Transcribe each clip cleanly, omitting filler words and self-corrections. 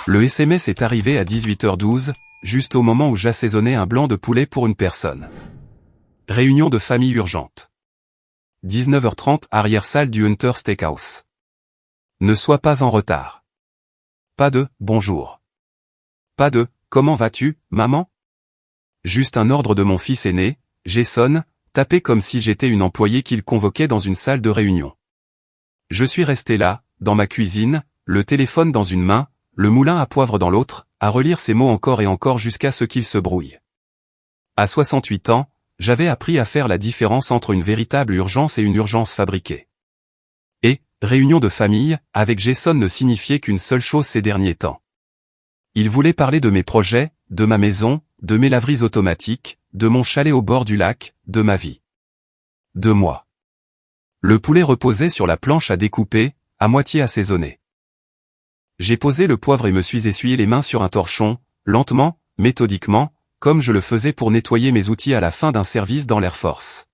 Le SMS est arrivé à 18h12, juste au moment où j'assaisonnais un blanc de poulet pour une personne. Réunion de famille urgente. 19h30, arrière-salle du Hunter Steakhouse. Ne sois pas en retard. Pas de « bonjour ». Pas de « comment vas-tu, maman ?» Juste un ordre de mon fils aîné, Jason, tapé comme si j'étais une employée qu'il convoquait dans une salle de réunion. Je suis resté là, dans ma cuisine, le téléphone dans une main, le moulin à poivre dans l'autre, à relire ces mots encore et encore jusqu'à ce qu'ils se brouillent. À 68 ans, j'avais appris à faire la différence entre une véritable urgence et une urgence fabriquée. Et, réunion de famille, avec Jason ne signifiait qu'une seule chose ces derniers temps. Il voulait parler de mes projets, de ma maison, de mes laveries automatiques, de mon chalet au bord du lac, de ma vie. De moi. Le poulet reposait sur la planche à découper, à moitié assaisonné. J'ai posé le poivre et me suis essuyé les mains sur un torchon, lentement, méthodiquement, comme je le faisais pour nettoyer mes outils à la fin d'un service dans l'Air Force.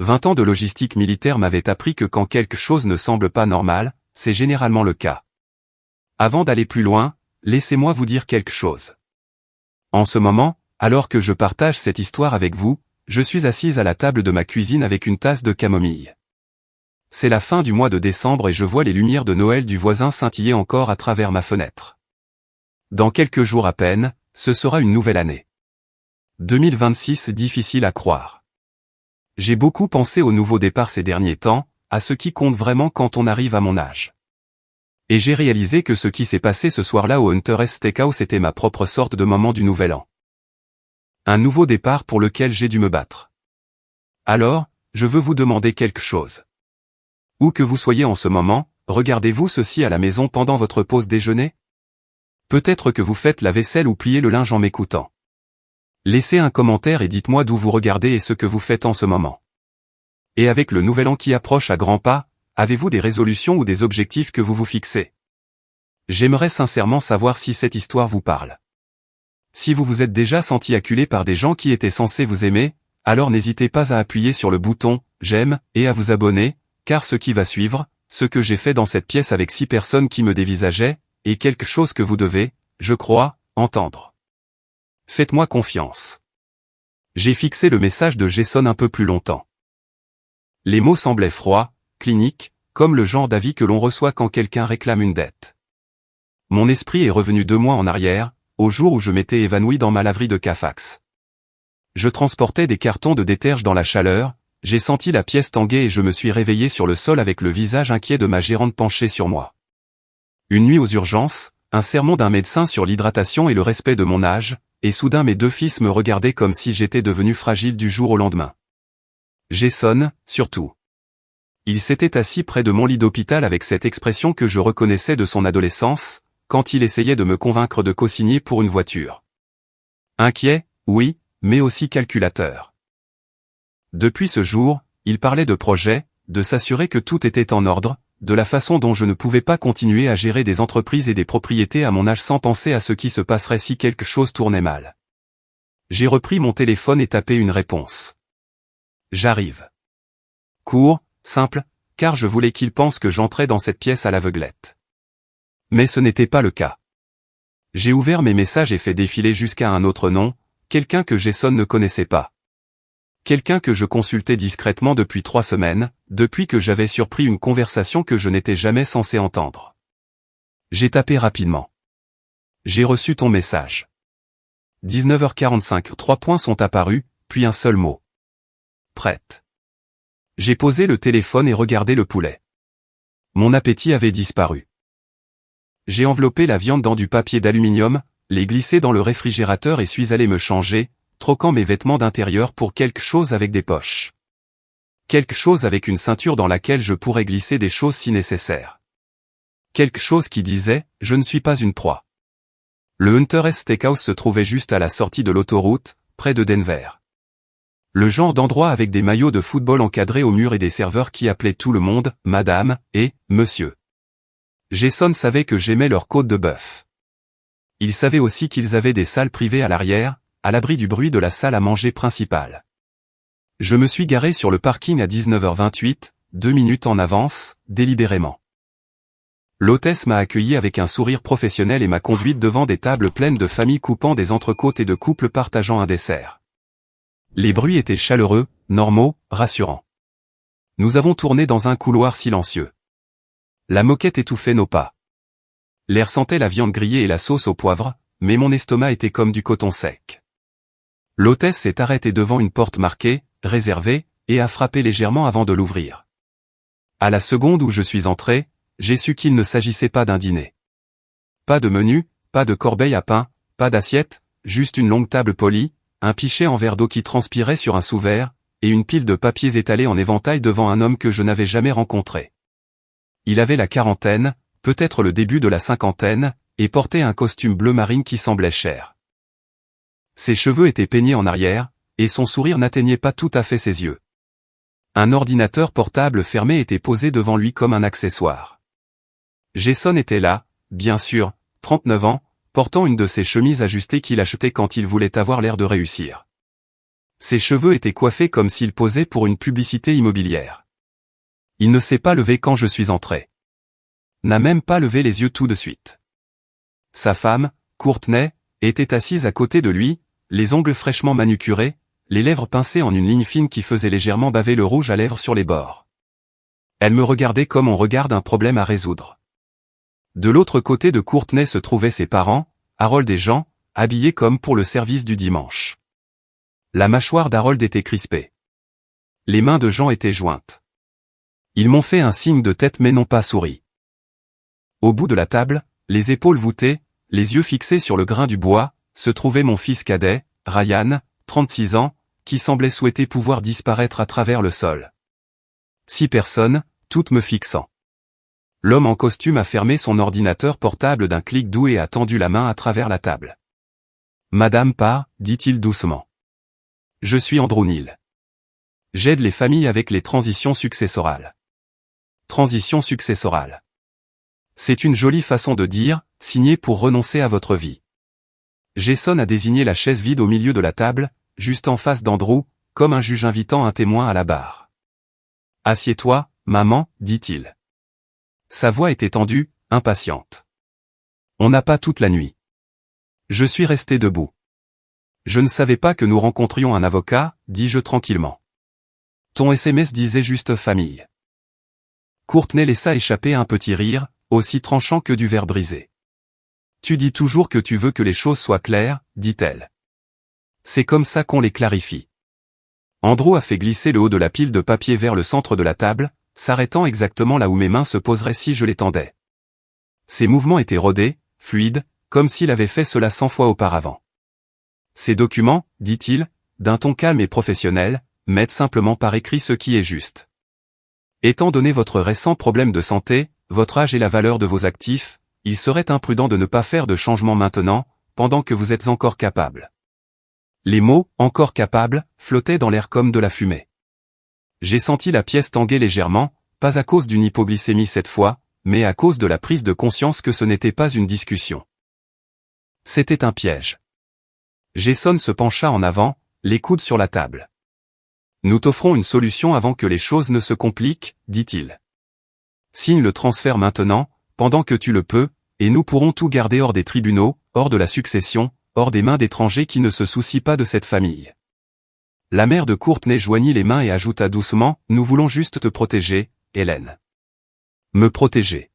20 ans de logistique militaire m'avaient appris que quand quelque chose ne semble pas normal, c'est généralement le cas. Avant d'aller plus loin, laissez-moi vous dire quelque chose. En ce moment, alors que je partage cette histoire avec vous, je suis assise à la table de ma cuisine avec une tasse de camomille. C'est la fin du mois de décembre et je vois les lumières de Noël du voisin scintiller encore à travers ma fenêtre. Dans quelques jours à peine, ce sera une nouvelle année. 2026 difficile à croire. J'ai beaucoup pensé au nouveau départ ces derniers temps, à ce qui compte vraiment quand on arrive à mon âge. Et j'ai réalisé que ce qui s'est passé ce soir-là au Hunter Steakhouse était ma propre sorte de moment du nouvel an. Un nouveau départ pour lequel j'ai dû me battre. Alors, je veux vous demander quelque chose. Où que vous soyez en ce moment, regardez-vous ceci à la maison pendant votre pause déjeuner? Peut-être que vous faites la vaisselle ou pliez le linge en m'écoutant. Laissez un commentaire et dites-moi d'où vous regardez et ce que vous faites en ce moment. Et avec le nouvel an qui approche à grands pas, avez-vous des résolutions ou des objectifs que vous vous fixez? J'aimerais sincèrement savoir si cette histoire vous parle. Si vous vous êtes déjà senti acculé par des gens qui étaient censés vous aimer, alors n'hésitez pas à appuyer sur le bouton « J'aime » et à vous abonner, car ce qui va suivre, ce que j'ai fait dans cette pièce avec 6 personnes qui me dévisageaient, est quelque chose que vous devez, je crois, entendre. Faites-moi confiance. J'ai fixé le message de Jason un peu plus longtemps. Les mots semblaient froids, cliniques, comme le genre d'avis que l'on reçoit quand quelqu'un réclame une dette. Mon esprit est revenu 2 mois en arrière, au jour où je m'étais évanoui dans ma laverie de Cafax. Je transportais des cartons de déterge dans la chaleur, j'ai senti la pièce tanguer et je me suis réveillé sur le sol avec le visage inquiet de ma gérante penchée sur moi. Une nuit aux urgences, un sermon d'un médecin sur l'hydratation et le respect de mon âge, et soudain mes 2 fils me regardaient comme si j'étais devenu fragile du jour au lendemain. Jason, surtout. Il s'était assis près de mon lit d'hôpital avec cette expression que je reconnaissais de son adolescence, quand il essayait de me convaincre de co-signer pour une voiture. Inquiet, oui, mais aussi calculateur. Depuis ce jour, il parlait de projets, de s'assurer que tout était en ordre, de la façon dont je ne pouvais pas continuer à gérer des entreprises et des propriétés à mon âge sans penser à ce qui se passerait si quelque chose tournait mal. J'ai repris mon téléphone et tapé une réponse. J'arrive. Court, simple, car je voulais qu'il pense que j'entrais dans cette pièce à l'aveuglette. Mais ce n'était pas le cas. J'ai ouvert mes messages et fait défiler jusqu'à un autre nom, quelqu'un que Jason ne connaissait pas. Quelqu'un que je consultais discrètement depuis 3 semaines, depuis que j'avais surpris une conversation que je n'étais jamais censé entendre. J'ai tapé rapidement. J'ai reçu ton message. 19h45, 3 points sont apparus, puis un seul mot. Prête. J'ai posé le téléphone et regardé le poulet. Mon appétit avait disparu. J'ai enveloppé la viande dans du papier d'aluminium, l'ai glissé dans le réfrigérateur et suis allé me changer, troquant mes vêtements d'intérieur pour quelque chose avec des poches. Quelque chose avec une ceinture dans laquelle je pourrais glisser des choses si nécessaire. Quelque chose qui disait « Je ne suis pas une proie ». Le Hunter Steakhouse se trouvait juste à la sortie de l'autoroute, près de Denver. Le genre d'endroit avec des maillots de football encadrés au mur et des serveurs qui appelaient tout le monde « Madame » et « Monsieur ». Jason savait que j'aimais leur côte de bœuf. Il savait aussi qu'ils avaient des salles privées à l'arrière, à l'abri du bruit de la salle à manger principale. Je me suis garé sur le parking à 19h28, 2 minutes en avance, délibérément. L'hôtesse m'a accueilli avec un sourire professionnel et m'a conduite devant des tables pleines de familles coupant des entrecôtes et de couples partageant un dessert. Les bruits étaient chaleureux, normaux, rassurants. Nous avons tourné dans un couloir silencieux. La moquette étouffait nos pas. L'air sentait la viande grillée et la sauce au poivre, mais mon estomac était comme du coton sec. L'hôtesse s'est arrêtée devant une porte marquée « Réservée » et a frappé légèrement avant de l'ouvrir. À la seconde où je suis entré, j'ai su qu'il ne s'agissait pas d'un dîner. Pas de menu, pas de corbeille à pain, pas d'assiette, juste une longue table polie, un pichet en verre d'eau qui transpirait sur un sous-verre, et une pile de papiers étalés en éventail devant un homme que je n'avais jamais rencontré. Il avait la quarantaine, peut-être le début de la cinquantaine, et portait un costume bleu marine qui semblait cher. Ses cheveux étaient peignés en arrière, et son sourire n'atteignait pas tout à fait ses yeux. Un ordinateur portable fermé était posé devant lui comme un accessoire. Jason était là, bien sûr, 39 ans, portant une de ces chemises ajustées qu'il achetait quand il voulait avoir l'air de réussir. Ses cheveux étaient coiffés comme s'il posait pour une publicité immobilière. Il ne s'est pas levé quand je suis entré. N'a même pas levé les yeux tout de suite. Sa femme, Courtney, était assise à côté de lui, les ongles fraîchement manucurés, les lèvres pincées en une ligne fine qui faisait légèrement baver le rouge à lèvres sur les bords. Elle me regardait comme on regarde un problème à résoudre. De l'autre côté de Courtney se trouvaient ses parents, Harold et Jean, habillés comme pour le service du dimanche. La mâchoire d'Harold était crispée. Les mains de Jean étaient jointes. Ils m'ont fait un signe de tête mais n'ont pas souri. Au bout de la table, les épaules voûtées, les yeux fixés sur le grain du bois, se trouvait mon fils cadet, Ryan, 36 ans, qui semblait souhaiter pouvoir disparaître à travers le sol. 6 personnes, toutes me fixant. L'homme en costume a fermé son ordinateur portable d'un clic doux et a tendu la main à travers la table. « Madame Parr, dit-il doucement. Je suis Andrew Neal. J'aide les familles avec les transitions successorales. » Transition successorale. C'est une jolie façon de dire, signer pour renoncer à votre vie. Jason a désigné la chaise vide au milieu de la table, juste en face d'Andrew, comme un juge invitant un témoin à la barre. « Assieds-toi, maman, dit-il. » Sa voix était tendue, impatiente. On n'a pas toute la nuit. Je suis resté debout. Je ne savais pas que nous rencontrions un avocat, dis-je tranquillement. Ton SMS disait juste famille. Courtney laissa échapper un petit rire, aussi tranchant que du verre brisé. Tu dis toujours que tu veux que les choses soient claires, dit-elle. C'est comme ça qu'on les clarifie. Andrew a fait glisser le haut de la pile de papier vers le centre de la table, s'arrêtant exactement là où mes mains se poseraient si je les tendais. Ses mouvements étaient rodés, fluides, comme s'il avait fait cela 100 fois auparavant. Ces documents, dit-il, d'un ton calme et professionnel, mettent simplement par écrit ce qui est juste. Étant donné votre récent problème de santé, votre âge et la valeur de vos actifs, il serait imprudent de ne pas faire de changement maintenant, pendant que vous êtes encore capable. Les mots « encore capable » flottaient dans l'air comme de la fumée. J'ai senti la pièce tanguer légèrement, pas à cause d'une hypoglycémie cette fois, mais à cause de la prise de conscience que ce n'était pas une discussion. C'était un piège. Jason se pencha en avant, les coudes sur la table. Nous t'offrons une solution avant que les choses ne se compliquent, dit-il. Signe le transfert maintenant, pendant que tu le peux, et nous pourrons tout garder hors des tribunaux, hors de la succession, hors des mains d'étrangers qui ne se soucient pas de cette famille. La mère de Courtney joignit les mains et ajouta doucement, « Nous voulons juste te protéger, Hélène. » Me protéger.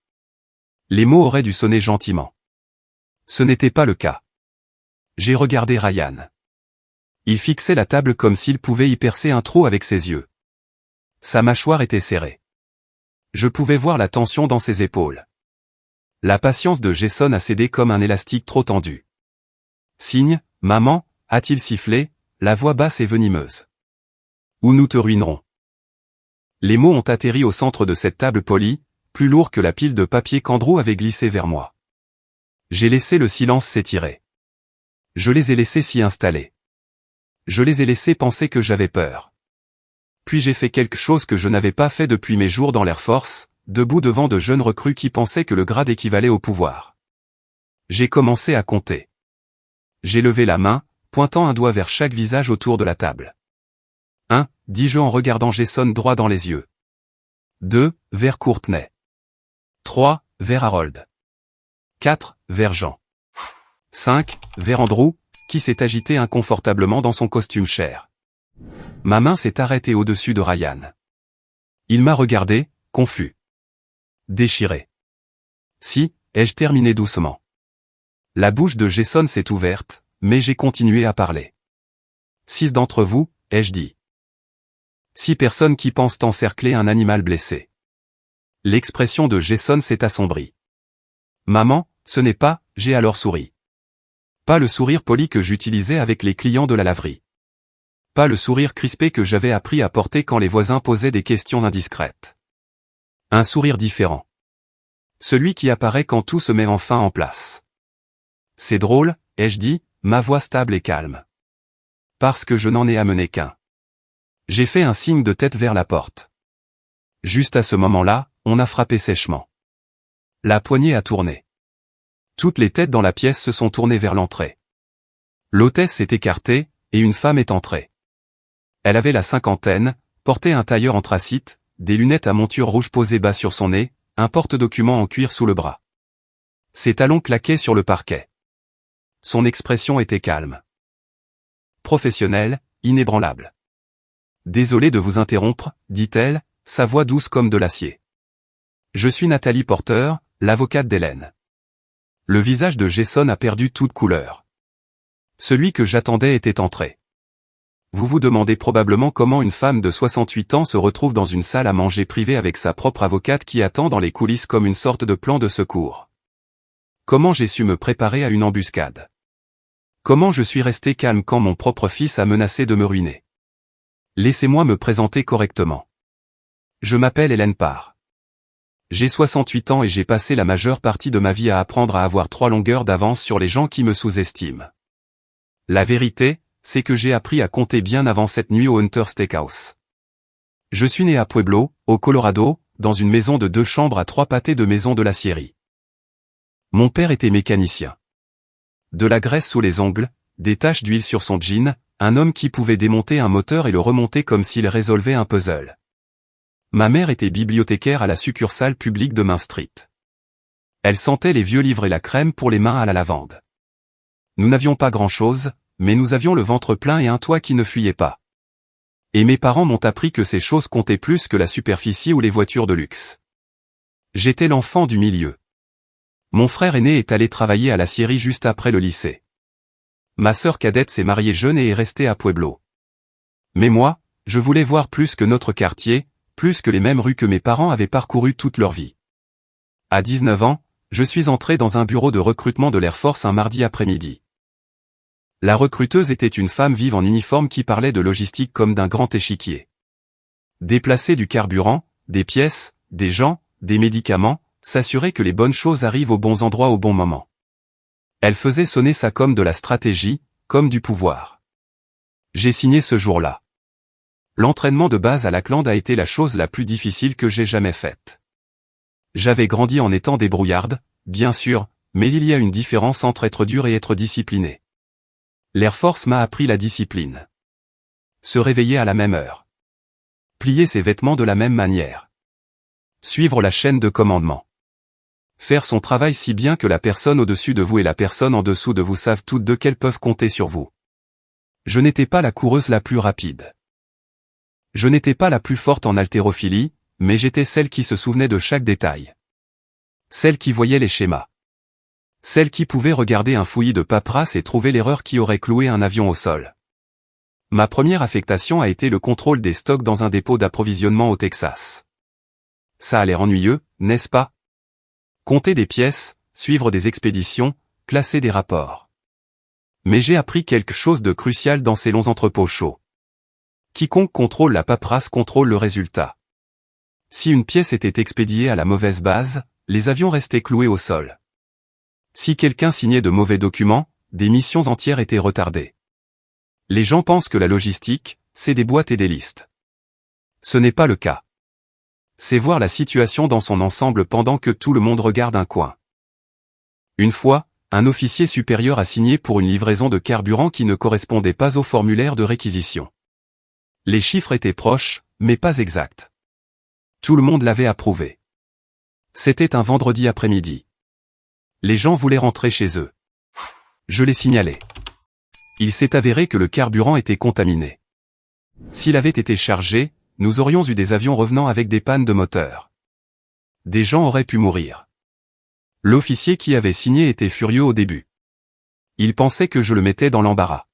Les mots auraient dû sonner gentiment. Ce n'était pas le cas. J'ai regardé Ryan. Il fixait la table comme s'il pouvait y percer un trou avec ses yeux. Sa mâchoire était serrée. Je pouvais voir la tension dans ses épaules. La patience de Jason a cédé comme un élastique trop tendu. Signe, maman, a-t-il sifflé, la voix basse et venimeuse. Ou nous te ruinerons. Les mots ont atterri au centre de cette table polie, plus lourd que la pile de papier qu'Andrew avait glissé vers moi. J'ai laissé le silence s'étirer. Je les ai laissés s'y installer. Je les ai laissés penser que j'avais peur. Puis j'ai fait quelque chose que je n'avais pas fait depuis mes jours dans l'Air Force, debout devant de jeunes recrues qui pensaient que le grade équivalait au pouvoir. J'ai commencé à compter. J'ai levé la main, pointant un doigt vers chaque visage autour de la table. 1, dis-je en regardant Jason droit dans les yeux. 2, vers Courtney. 3, vers Harold. 4. Vers Jean. 5. Vers Andrew, qui s'est agité inconfortablement dans son costume cher. Ma main s'est arrêtée au-dessus de Ryan. Il m'a regardé, confus. Déchiré. Si, ai-je terminé doucement. La bouche de Jason s'est ouverte, mais j'ai continué à parler. 6 d'entre vous, ai-je dit. 6 personnes qui pensent encercler un animal blessé. L'expression de Jason s'est assombrie. Maman, ce n'est pas, j'ai alors souri. Pas le sourire poli que j'utilisais avec les clients de la laverie. Pas le sourire crispé que j'avais appris à porter quand les voisins posaient des questions indiscrètes. Un sourire différent. Celui qui apparaît quand tout se met enfin en place. C'est drôle, ai-je dit, ma voix stable et calme. Parce que je n'en ai amené qu'un. J'ai fait un signe de tête vers la porte. Juste à ce moment-là, on a frappé sèchement. La poignée a tourné. Toutes les têtes dans la pièce se sont tournées vers l'entrée. L'hôtesse s'est écartée, et une femme est entrée. Elle avait la cinquantaine, portait un tailleur anthracite, des lunettes à monture rouge posées bas sur son nez, un porte-document en cuir sous le bras. Ses talons claquaient sur le parquet. Son expression était calme. Professionnelle, inébranlable. Désolée de vous interrompre, dit-elle, sa voix douce comme de l'acier. Je suis Nathalie Porter, l'avocate d'Hélène. Le visage de Jason a perdu toute couleur. Celui que j'attendais était entré. Vous vous demandez probablement comment une femme de 68 ans se retrouve dans une salle à manger privée avec sa propre avocate qui attend dans les coulisses comme une sorte de plan de secours. Comment j'ai su me préparer à une embuscade? Comment je suis resté calme quand mon propre fils a menacé de me ruiner? Laissez-moi me présenter correctement. Je m'appelle Hélène Parr. J'ai 68 ans et j'ai passé la majeure partie de ma vie à apprendre à avoir 3 longueurs d'avance sur les gens qui me sous-estiment. La vérité, c'est que j'ai appris à compter bien avant cette nuit au Hunter Steakhouse. Je suis né à Pueblo, au Colorado, dans une maison de 2 chambres à 3 pâtés de maison de l'aciérie. Mon père était mécanicien. De la graisse sous les ongles, des taches d'huile sur son jean, un homme qui pouvait démonter un moteur et le remonter comme s'il résolvait un puzzle. Ma mère était bibliothécaire à la succursale publique de Main Street. Elle sentait les vieux livres et la crème pour les mains à la lavande. Nous n'avions pas grand-chose, mais nous avions le ventre plein et un toit qui ne fuyait pas. Et mes parents m'ont appris que ces choses comptaient plus que la superficie ou les voitures de luxe. J'étais l'enfant du milieu. Mon frère aîné est allé travailler à l'aciérie juste après le lycée. Ma sœur cadette s'est mariée jeune et est restée à Pueblo. Mais moi, je voulais voir plus que notre quartier, plus que les mêmes rues que mes parents avaient parcourues toute leur vie. À 19 ans, je suis entré dans un bureau de recrutement de l'Air Force un mardi après-midi. La recruteuse était une femme vive en uniforme qui parlait de logistique comme d'un grand échiquier. Déplacer du carburant, des pièces, des gens, des médicaments, s'assurer que les bonnes choses arrivent aux bons endroits au bon moment. Elle faisait sonner ça comme de la stratégie, comme du pouvoir. J'ai signé ce jour-là. L'entraînement de base à Lackland a été la chose la plus difficile que j'ai jamais faite. J'avais grandi en étant débrouillarde, bien sûr, mais il y a une différence entre être dur et être discipliné. L'Air Force m'a appris la discipline. Se réveiller à la même heure. Plier ses vêtements de la même manière. Suivre la chaîne de commandement. Faire son travail si bien que la personne au-dessus de vous et la personne en dessous de vous savent toutes deux qu'elles peuvent compter sur vous. Je n'étais pas la coureuse la plus rapide. Je n'étais pas la plus forte en haltérophilie, mais j'étais celle qui se souvenait de chaque détail. Celle qui voyait les schémas. Celle qui pouvait regarder un fouillis de paperasse et trouver l'erreur qui aurait cloué un avion au sol. Ma première affectation a été le contrôle des stocks dans un dépôt d'approvisionnement au Texas. Ça a l'air ennuyeux, n'est-ce pas? Compter des pièces, suivre des expéditions, classer des rapports. Mais j'ai appris quelque chose de crucial dans ces longs entrepôts chauds. Quiconque contrôle la paperasse contrôle le résultat. Si une pièce était expédiée à la mauvaise base, les avions restaient cloués au sol. Si quelqu'un signait de mauvais documents, des missions entières étaient retardées. Les gens pensent que la logistique, c'est des boîtes et des listes. Ce n'est pas le cas. C'est voir la situation dans son ensemble pendant que tout le monde regarde un coin. Une fois, un officier supérieur a signé pour une livraison de carburant qui ne correspondait pas au formulaire de réquisition. Les chiffres étaient proches, mais pas exacts. Tout le monde l'avait approuvé. C'était un vendredi après-midi. Les gens voulaient rentrer chez eux. Je les signalais. Il s'est avéré que le carburant était contaminé. S'il avait été chargé, nous aurions eu des avions revenant avec des pannes de moteur. Des gens auraient pu mourir. L'officier qui avait signé était furieux au début. Il pensait que je le mettais dans l'embarras.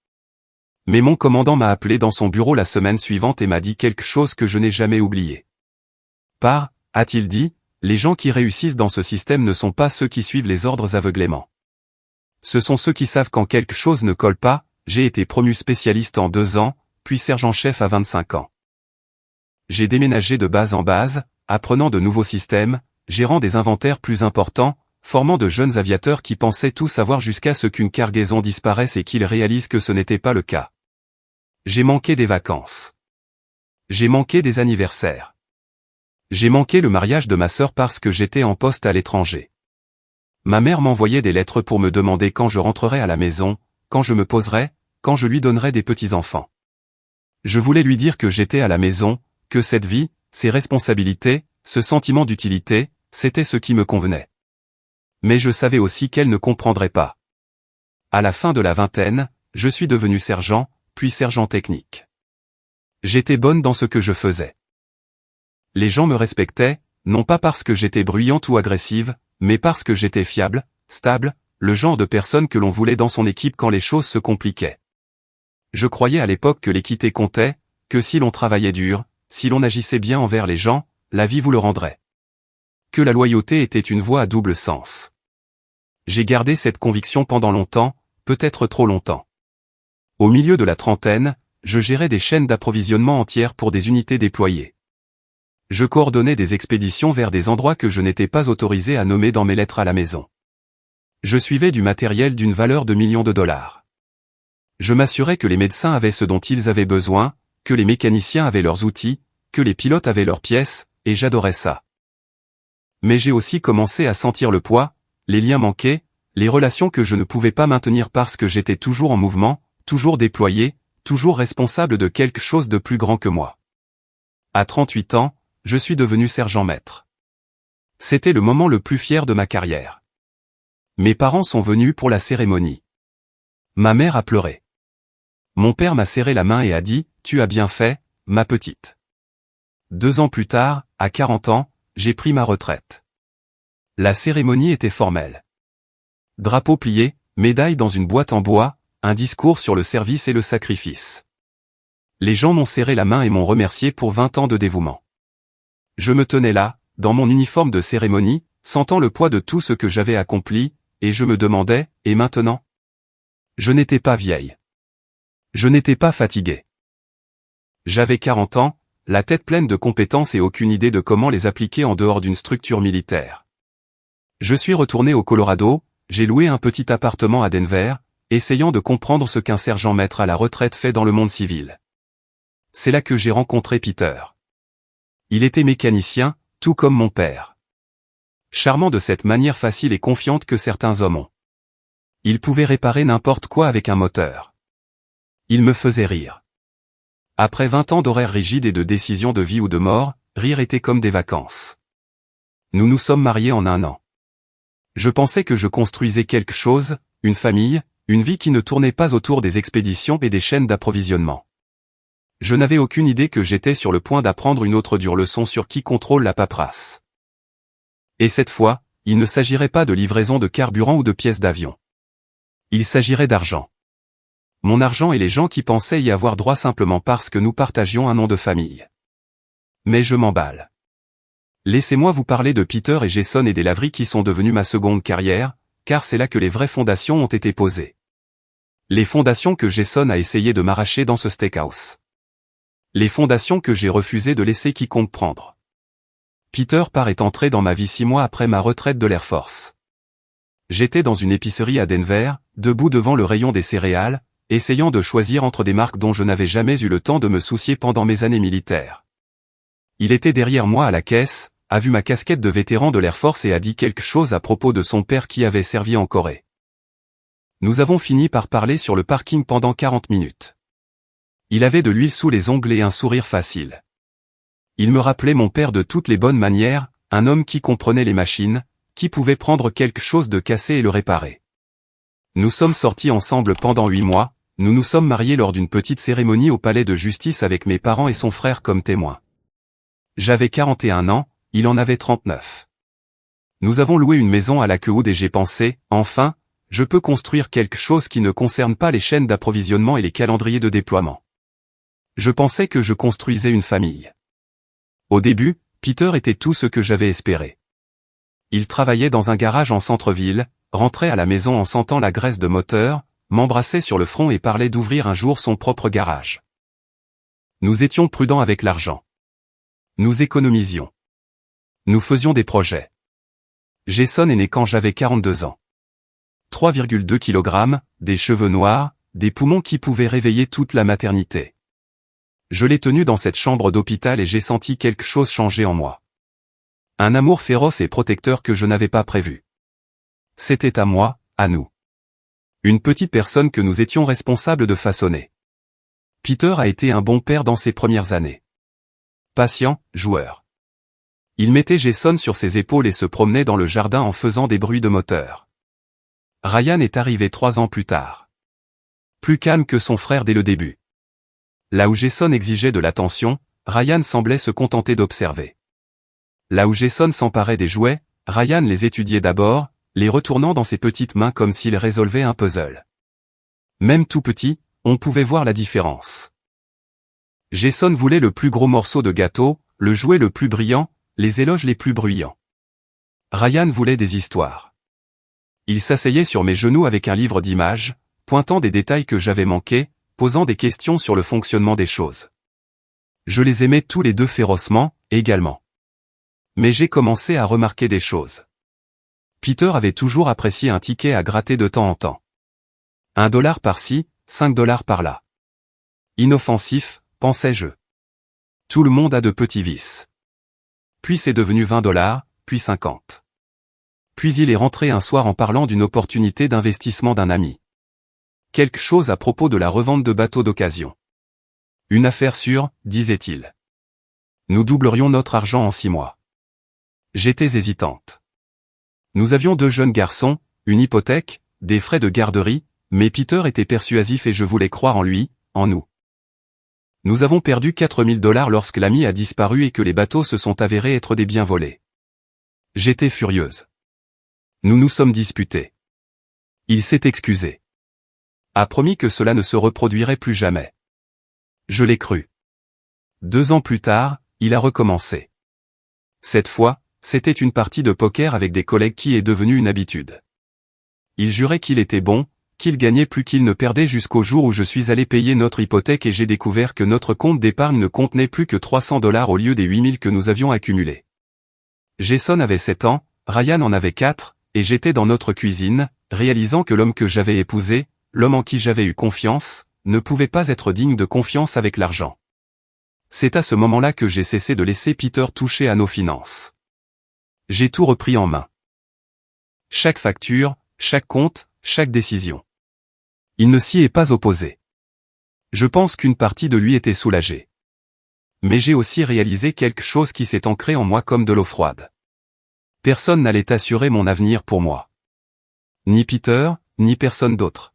Mais mon commandant m'a appelé dans son bureau la semaine suivante et m'a dit quelque chose que je n'ai jamais oublié. A-t-il dit, les gens qui réussissent dans ce système ne sont pas ceux qui suivent les ordres aveuglément. Ce sont ceux qui savent quand quelque chose ne colle pas. J'ai été promu spécialiste en 2 ans, puis sergent-chef à 25 ans. J'ai déménagé de base en base, apprenant de nouveaux systèmes, gérant des inventaires plus importants, formant de jeunes aviateurs qui pensaient tout savoir jusqu'à ce qu'une cargaison disparaisse et qu'ils réalisent que ce n'était pas le cas. J'ai manqué des vacances. J'ai manqué des anniversaires. J'ai manqué le mariage de ma sœur parce que j'étais en poste à l'étranger. Ma mère m'envoyait des lettres pour me demander quand je rentrerais à la maison, quand je me poserais, quand je lui donnerais des petits-enfants. Je voulais lui dire que j'étais à la maison, que cette vie, ces responsabilités, ce sentiment d'utilité, c'était ce qui me convenait. Mais je savais aussi qu'elle ne comprendrait pas. À la fin de la vingtaine, je suis devenu sergent, puis sergent technique. J'étais bonne dans ce que je faisais. Les gens me respectaient, non pas parce que j'étais bruyante ou agressive, mais parce que j'étais fiable, stable, le genre de personne que l'on voulait dans son équipe quand les choses se compliquaient. Je croyais à l'époque que l'équité comptait, que si l'on travaillait dur, si l'on agissait bien envers les gens, la vie vous le rendrait. Que la loyauté était une voie à double sens. J'ai gardé cette conviction pendant longtemps, peut-être trop longtemps. Au milieu de la trentaine, je gérais des chaînes d'approvisionnement entières pour des unités déployées. Je coordonnais des expéditions vers des endroits que je n'étais pas autorisé à nommer dans mes lettres à la maison. Je suivais du matériel d'une valeur de millions de dollars. Je m'assurais que les médecins avaient ce dont ils avaient besoin, que les mécaniciens avaient leurs outils, que les pilotes avaient leurs pièces, et j'adorais ça. Mais j'ai aussi commencé à sentir le poids, les liens manqués, les relations que je ne pouvais pas maintenir parce que j'étais toujours en mouvement, toujours déployé, toujours responsable de quelque chose de plus grand que moi. À 38 ans, je suis devenu sergent-maître. C'était le moment le plus fier de ma carrière. Mes parents sont venus pour la cérémonie. Ma mère a pleuré. Mon père m'a serré la main et a dit, « Tu as bien fait, ma petite. » 2 ans plus tard, à 40 ans, j'ai pris ma retraite. La cérémonie était formelle. Drapeau plié, médaille dans une boîte en bois, un discours sur le service et le sacrifice. Les gens m'ont serré la main et m'ont remercié pour 20 ans de dévouement. Je me tenais là, dans mon uniforme de cérémonie, sentant le poids de tout ce que j'avais accompli, et je me demandais, et maintenant? Je n'étais pas vieille. Je n'étais pas fatigué. J'avais 40 ans, la tête pleine de compétences et aucune idée de comment les appliquer en dehors d'une structure militaire. Je suis retourné au Colorado, j'ai loué un petit appartement à Denver, essayant de comprendre ce qu'un sergent-maître à la retraite fait dans le monde civil. C'est là que j'ai rencontré Peter. Il était mécanicien, tout comme mon père. Charmant de cette manière facile et confiante que certains hommes ont. Il pouvait réparer n'importe quoi avec un moteur. Il me faisait rire. Après 20 ans d'horaires rigides et de décisions de vie ou de mort, rire était comme des vacances. Nous nous sommes mariés en 1 an. Je pensais que je construisais quelque chose, une famille, une vie qui ne tournait pas autour des expéditions et des chaînes d'approvisionnement. Je n'avais aucune idée que j'étais sur le point d'apprendre une autre dure leçon sur qui contrôle la paperasse. Et cette fois, il ne s'agirait pas de livraison de carburant ou de pièces d'avion. Il s'agirait d'argent. Mon argent et les gens qui pensaient y avoir droit simplement parce que nous partagions un nom de famille. Mais je m'emballe. Laissez-moi vous parler de Peter et Jason et des laveries qui sont devenues ma seconde carrière, car c'est là que les vraies fondations ont été posées. Les fondations que Jason a essayé de m'arracher dans ce steakhouse. Les fondations que j'ai refusé de laisser quiconque prendre. Peter est entré dans ma vie 6 mois après ma retraite de l'Air Force. J'étais dans une épicerie à Denver, debout devant le rayon des céréales, essayant de choisir entre des marques dont je n'avais jamais eu le temps de me soucier pendant mes années militaires. Il était derrière moi à la caisse, a vu ma casquette de vétéran de l'Air Force et a dit quelque chose à propos de son père qui avait servi en Corée. Nous avons fini par parler sur le parking pendant 40 minutes. Il avait de l'huile sous les ongles et un sourire facile. Il me rappelait mon père de toutes les bonnes manières, un homme qui comprenait les machines, qui pouvait prendre quelque chose de cassé et le réparer. Nous sommes sortis ensemble pendant 8 mois, nous nous sommes mariés lors d'une petite cérémonie au palais de justice avec mes parents et son frère comme témoins. J'avais 41 ans, il en avait 39. Nous avons loué une maison à Lakewood et j'ai pensé, enfin, je peux construire quelque chose qui ne concerne pas les chaînes d'approvisionnement et les calendriers de déploiement. Je pensais que je construisais une famille. Au début, Peter était tout ce que j'avais espéré. Il travaillait dans un garage en centre-ville, rentrait à la maison en sentant la graisse de moteur, m'embrassait sur le front et parlait d'ouvrir un jour son propre garage. Nous étions prudents avec l'argent. Nous économisions. Nous faisions des projets. Jason est né quand j'avais 42 ans. 3,2 kg, des cheveux noirs, des poumons qui pouvaient réveiller toute la maternité. Je l'ai tenu dans cette chambre d'hôpital et j'ai senti quelque chose changer en moi. Un amour féroce et protecteur que je n'avais pas prévu. C'était à moi, à nous. Une petite personne que nous étions responsables de façonner. Peter a été un bon père dans ses premières années. Patient, joueur. Il mettait Jason sur ses épaules et se promenait dans le jardin en faisant des bruits de moteur. Ryan est arrivé 3 ans plus tard. Plus calme que son frère dès le début. Là où Jason exigeait de l'attention, Ryan semblait se contenter d'observer. Là où Jason s'emparait des jouets, Ryan les étudiait d'abord, les retournant dans ses petites mains comme s'il résolvait un puzzle. Même tout petit, on pouvait voir la différence. Jason voulait le plus gros morceau de gâteau, le jouet le plus brillant, les éloges les plus bruyants. Ryan voulait des histoires. Il s'asseyait sur mes genoux avec un livre d'images, pointant des détails que j'avais manqués, posant des questions sur le fonctionnement des choses. Je les aimais tous les deux férocement, également. Mais j'ai commencé à remarquer des choses. Peter avait toujours apprécié un ticket à gratter de temps en temps. $1 par-ci, $5 par-là. Inoffensif, pensais-je. Tout le monde a de petits vices. Puis c'est devenu $20, puis 50. Puis il est rentré un soir en parlant d'une opportunité d'investissement d'un ami. Quelque chose à propos de la revente de bateaux d'occasion. Une affaire sûre, disait-il. Nous doublerions notre argent en 6 mois. J'étais hésitante. Nous avions 2 jeunes garçons, une hypothèque, des frais de garderie, mais Peter était persuasif et je voulais croire en lui, en nous. Nous avons perdu $4000 lorsque l'ami a disparu et que les bateaux se sont avérés être des biens volés. J'étais furieuse. Nous nous sommes disputés. Il s'est excusé. A promis que cela ne se reproduirait plus jamais. Je l'ai cru. 2 ans plus tard, il a recommencé. Cette fois, c'était une partie de poker avec des collègues qui est devenue une habitude. Il jurait qu'il était bon, qu'il gagnait plus qu'il ne perdait jusqu'au jour où je suis allé payer notre hypothèque et j'ai découvert que notre compte d'épargne ne contenait plus que $300 au lieu des 8000 que nous avions accumulés. Jason avait 7 ans, Ryan en avait 4, et j'étais dans notre cuisine, réalisant que l'homme que j'avais épousé, l'homme en qui j'avais eu confiance, ne pouvait pas être digne de confiance avec l'argent. C'est à ce moment-là que j'ai cessé de laisser Peter toucher à nos finances. J'ai tout repris en main. Chaque facture, chaque compte, chaque décision. Il ne s'y est pas opposé. Je pense qu'une partie de lui était soulagée. Mais j'ai aussi réalisé quelque chose qui s'est ancré en moi comme de l'eau froide. Personne n'allait assurer mon avenir pour moi. Ni Peter, ni personne d'autre.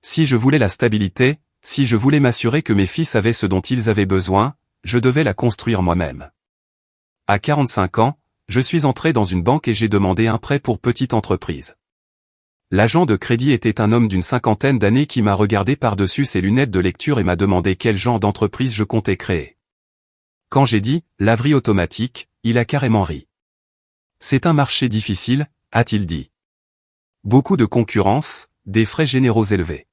Si je voulais la stabilité, si je voulais m'assurer que mes fils avaient ce dont ils avaient besoin, je devais la construire moi-même. À 45 ans, je suis entré dans une banque et j'ai demandé un prêt pour petite entreprise. L'agent de crédit était un homme d'une 50aine d'années qui m'a regardé par-dessus ses lunettes de lecture et m'a demandé quel genre d'entreprise je comptais créer. Quand j'ai dit « laverie automatique », il a carrément ri. C'est un marché difficile, a-t-il dit. Beaucoup de concurrence, des frais généraux élevés.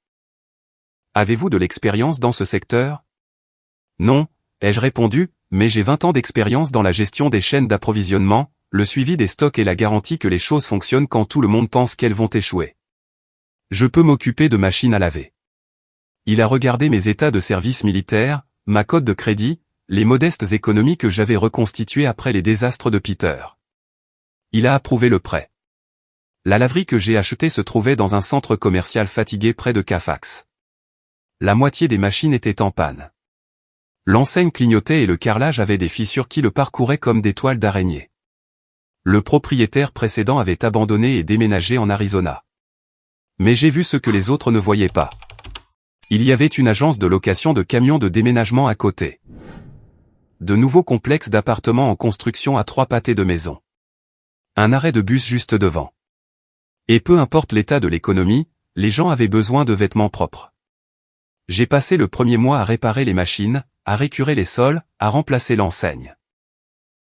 Avez-vous de l'expérience dans ce secteur? Non, ai-je répondu, mais j'ai 20 ans d'expérience dans la gestion des chaînes d'approvisionnement, le suivi des stocks et la garantie que les choses fonctionnent quand tout le monde pense qu'elles vont échouer. Je peux m'occuper de machines à laver. Il a regardé mes états de service militaire, ma cote de crédit, les modestes économies que j'avais reconstituées après les désastres de Peter. Il a approuvé le prêt. La laverie que j'ai achetée se trouvait dans un centre commercial fatigué près de Cafax. La moitié des machines étaient en panne. L'enseigne clignotait et le carrelage avait des fissures qui le parcouraient comme des toiles d'araignée. Le propriétaire précédent avait abandonné et déménagé en Arizona. Mais j'ai vu ce que les autres ne voyaient pas. Il y avait une agence de location de camions de déménagement à côté. De nouveaux complexes d'appartements en construction à 3 pâtés de maison. Un arrêt de bus juste devant. Et peu importe l'état de l'économie, les gens avaient besoin de vêtements propres. J'ai passé le premier mois à réparer les machines, à récurer les sols, à remplacer l'enseigne.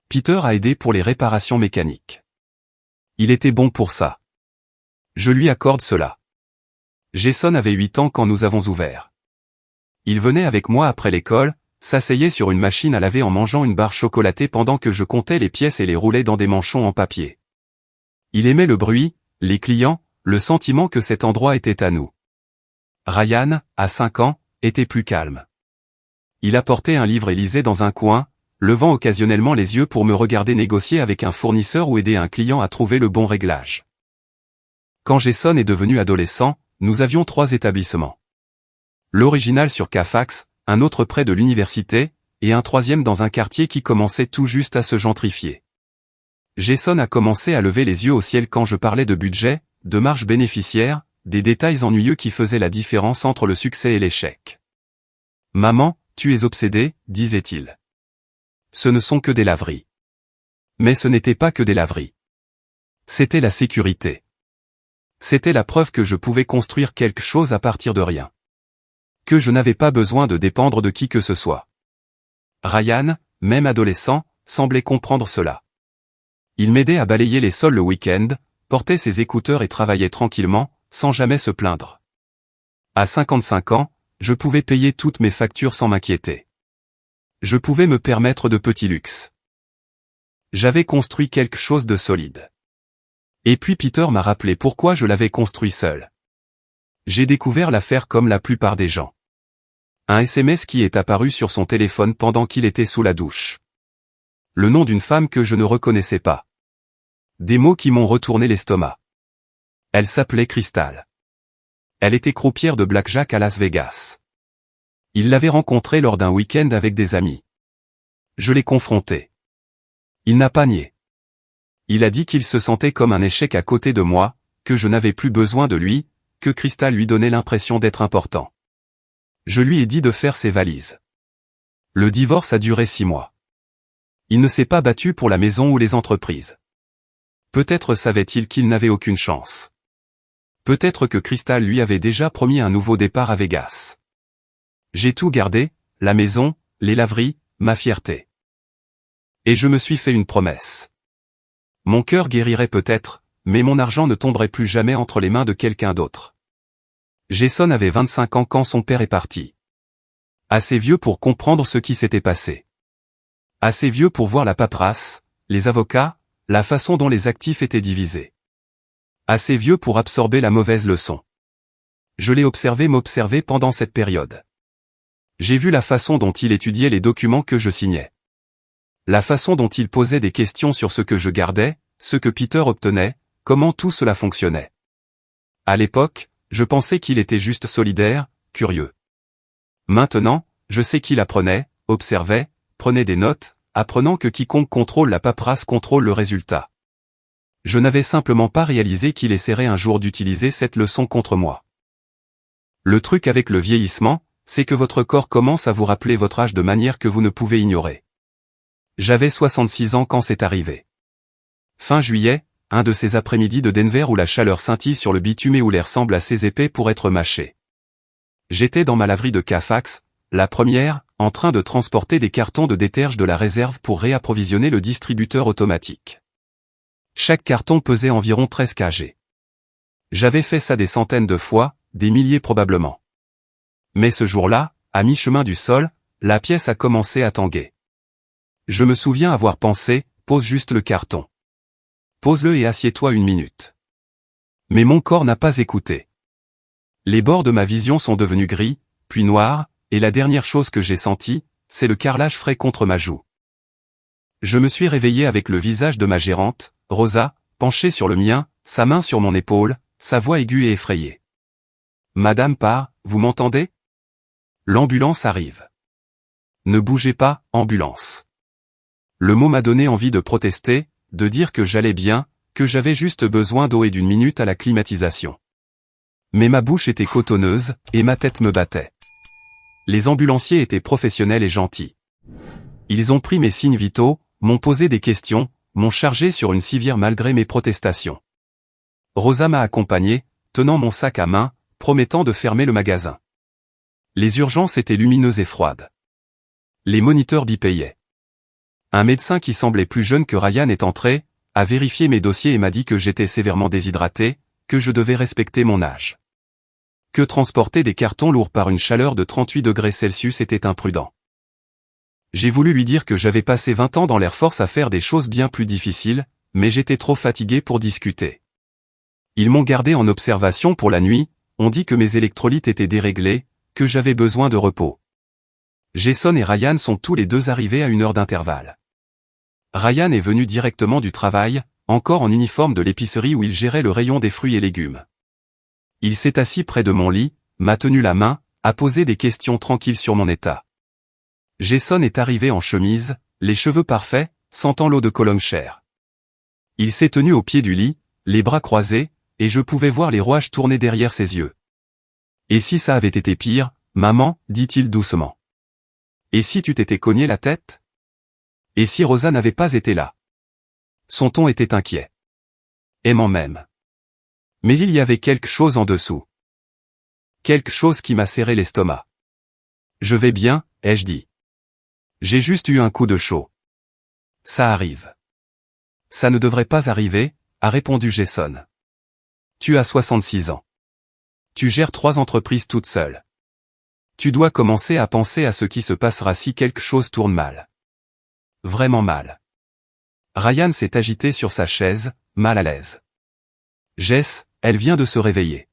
Peter a aidé pour les réparations mécaniques. Il était bon pour ça. Je lui accorde cela. Jason avait 8 ans quand nous avons ouvert. Il venait avec moi après l'école, s'asseyait sur une machine à laver en mangeant une barre chocolatée pendant que je comptais les pièces et les roulais dans des manchons en papier. Il aimait le bruit, les clients, le sentiment que cet endroit était à nous. Ryan, à 5 ans, était plus calme. Il apportait un livre et lisait dans un coin, levant occasionnellement les yeux pour me regarder négocier avec un fournisseur ou aider un client à trouver le bon réglage. Quand Jason est devenu adolescent, nous avions 3 établissements. L'original sur Cafax, un autre près de l'université, et un 3e dans un quartier qui commençait tout juste à se gentrifier. Jason a commencé à lever les yeux au ciel quand je parlais de budget, de marge bénéficiaire, des détails ennuyeux qui faisaient la différence entre le succès et l'échec. « Maman, tu es obsédée », disait-il. Ce ne sont que des laveries. Mais ce n'était pas que des laveries. C'était la sécurité. C'était la preuve que je pouvais construire quelque chose à partir de rien. Que je n'avais pas besoin de dépendre de qui que ce soit. Ryan, même adolescent, semblait comprendre cela. Il m'aidait à balayer les sols le week-end, portait ses écouteurs et travaillait tranquillement, sans jamais se plaindre. À 55 ans, je pouvais payer toutes mes factures sans m'inquiéter. Je pouvais me permettre de petits luxes. J'avais construit quelque chose de solide. Et puis Peter m'a rappelé pourquoi je l'avais construit seul. J'ai découvert l'affaire comme la plupart des gens. Un SMS qui est apparu sur son téléphone pendant qu'il était sous la douche. Le nom d'une femme que je ne reconnaissais pas. Des mots qui m'ont retourné l'estomac. Elle s'appelait Crystal. Elle était croupière de blackjack à Las Vegas. Il l'avait rencontrée lors d'un week-end avec des amis. Je l'ai confronté. Il n'a pas nié. Il a dit qu'il se sentait comme un échec à côté de moi, que je n'avais plus besoin de lui, que Crystal lui donnait l'impression d'être important. Je lui ai dit de faire ses valises. Le divorce a duré 6 mois. Il ne s'est pas battu pour la maison ou les entreprises. Peut-être savait-il qu'il n'avait aucune chance. Peut-être que Crystal lui avait déjà promis un nouveau départ à Vegas. J'ai tout gardé, la maison, les laveries, ma fierté. Et je me suis fait une promesse. Mon cœur guérirait peut-être, mais mon argent ne tomberait plus jamais entre les mains de quelqu'un d'autre. Jason avait 25 ans quand son père est parti. Assez vieux pour comprendre ce qui s'était passé. Assez vieux pour voir la paperasse, les avocats, la façon dont les actifs étaient divisés. Assez vieux pour absorber la mauvaise leçon. Je l'ai observé m'observer pendant cette période. J'ai vu la façon dont il étudiait les documents que je signais. La façon dont il posait des questions sur ce que je gardais, ce que Peter obtenait, comment tout cela fonctionnait. À l'époque, je pensais qu'il était juste solidaire, curieux. Maintenant, je sais qu'il apprenait, observait, prenait des notes, apprenant que quiconque contrôle la paperasse contrôle le résultat. Je n'avais simplement pas réalisé qu'il essaierait un jour d'utiliser cette leçon contre moi. Le truc avec le vieillissement, c'est que votre corps commence à vous rappeler votre âge de manière que vous ne pouvez ignorer. J'avais 66 ans quand c'est arrivé. Fin juillet, un de ces après-midi de Denver où la chaleur scintille sur le bitume et où l'air semble assez épais pour être mâché. J'étais dans ma laverie de Cafax, la première, en train de transporter des cartons de déterge de la réserve pour réapprovisionner le distributeur automatique. Chaque carton pesait environ 13 kg. J'avais fait ça des centaines de fois, des milliers probablement. Mais ce jour-là, à mi-chemin du sol, la pièce a commencé à tanguer. Je me souviens avoir pensé, pose juste le carton. Pose-le et assieds-toi 1 minute. Mais mon corps n'a pas écouté. Les bords de ma vision sont devenus gris, puis noirs, et la dernière chose que j'ai sentie, c'est le carrelage frais contre ma joue. Je me suis réveillé avec le visage de ma gérante, Rosa, penchée sur le mien, sa main sur mon épaule, sa voix aiguë et effrayée. « Madame Parr, vous m'entendez ? L'ambulance arrive. » « Ne bougez pas, ambulance. » Le mot m'a donné envie de protester, de dire que j'allais bien, que j'avais juste besoin d'eau et d'une minute à la climatisation. Mais ma bouche était cotonneuse, et ma tête me battait. Les ambulanciers étaient professionnels et gentils. Ils ont pris mes signes vitaux, m'ont posé des questions, m'ont chargé sur une civière malgré mes protestations. Rosa m'a accompagné, tenant mon sac à main, promettant de fermer le magasin. Les urgences étaient lumineuses et froides. Les moniteurs bipaillaient. Un médecin qui semblait plus jeune que Ryan est entré, a vérifié mes dossiers et m'a dit que j'étais sévèrement déshydraté, que je devais respecter mon âge. Que transporter des cartons lourds par une chaleur de 38 degrés Celsius était imprudent. J'ai voulu lui dire que j'avais passé 20 ans dans l'Air Force à faire des choses bien plus difficiles, mais j'étais trop fatigué pour discuter. Ils m'ont gardé en observation pour la nuit, ont dit que mes électrolytes étaient déréglés, que j'avais besoin de repos. Jason et Ryan sont tous les deux arrivés à 1 heure d'intervalle. Ryan est venu directement du travail, encore en uniforme de l'épicerie où il gérait le rayon des fruits et légumes. Il s'est assis près de mon lit, m'a tenu la main, a posé des questions tranquilles sur mon état. Jason est arrivé en chemise, les cheveux parfaits, sentant l'eau de Cologne chère. Il s'est tenu au pied du lit, les bras croisés, et je pouvais voir les rouages tourner derrière ses yeux. « Et si ça avait été pire, maman, dit-il doucement. Et si tu t'étais cogné la tête? Et si Rosa n'avait pas été là? » Son ton était inquiet. Aimant même. Mais il y avait quelque chose en dessous. Quelque chose qui m'a serré l'estomac. « Je vais bien, ai-je dit. J'ai juste eu un coup de chaud. »« Ça arrive. »« Ça ne devrait pas arriver, » a répondu Jason. « Tu as 66 ans. Tu gères 3 entreprises toute seule. Tu dois commencer à penser à ce qui se passera si quelque chose tourne mal. Vraiment mal. » Ryan s'est agité sur sa chaise, mal à l'aise. « Jess, elle vient de se réveiller.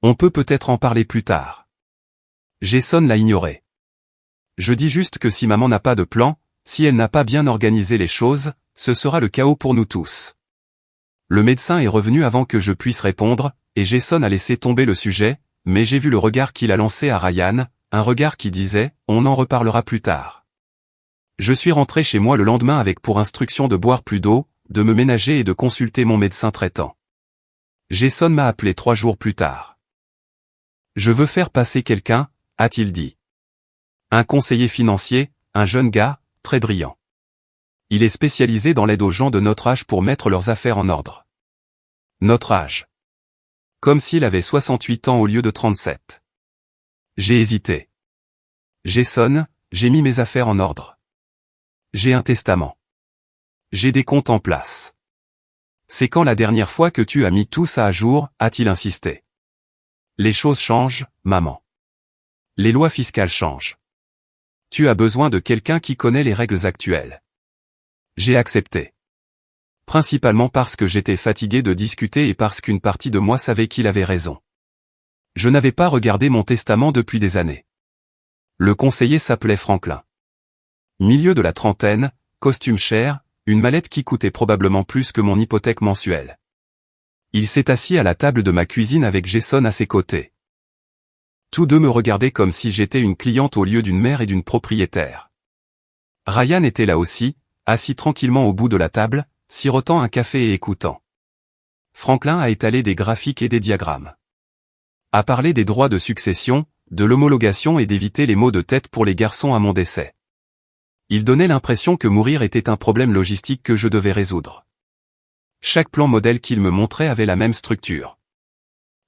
On peut peut-être en parler plus tard. » Jason l'a ignoré. Je dis juste que si maman n'a pas de plan, si elle n'a pas bien organisé les choses, ce sera le chaos pour nous tous. Le médecin est revenu avant que je puisse répondre, et Jason a laissé tomber le sujet, mais j'ai vu le regard qu'il a lancé à Ryan, un regard qui disait « on en reparlera plus tard ». Je suis rentré chez moi le lendemain avec pour instruction de boire plus d'eau, de me ménager et de consulter mon médecin traitant. Jason m'a appelé 3 jours plus tard. « Je veux faire passer quelqu'un », a-t-il dit. Un conseiller financier, un jeune gars, très brillant. Il est spécialisé dans l'aide aux gens de notre âge pour mettre leurs affaires en ordre. Notre âge. Comme s'il avait 68 ans au lieu de 37. J'ai hésité. Jason, j'ai mis mes affaires en ordre. J'ai un testament. J'ai des comptes en place. C'est quand la dernière fois que tu as mis tout ça à jour, a-t-il insisté. Les choses changent, maman. Les lois fiscales changent. Tu as besoin de quelqu'un qui connaît les règles actuelles. J'ai accepté. Principalement parce que j'étais fatigué de discuter et parce qu'une partie de moi savait qu'il avait raison. Je n'avais pas regardé mon testament depuis des années. Le conseiller s'appelait Franklin. Milieu de la trentaine, costume cher, une mallette qui coûtait probablement plus que mon hypothèque mensuelle. Il s'est assis à la table de ma cuisine avec Jason à ses côtés. Tous deux me regardaient comme si j'étais une cliente au lieu d'une mère et d'une propriétaire. Ryan était là aussi, assis tranquillement au bout de la table, sirotant un café et écoutant. Franklin a étalé des graphiques et des diagrammes. A parlé des droits de succession, de l'homologation et d'éviter les maux de tête pour les garçons à mon décès. Il donnait l'impression que mourir était un problème logistique que je devais résoudre. Chaque plan modèle qu'il me montrait avait la même structure.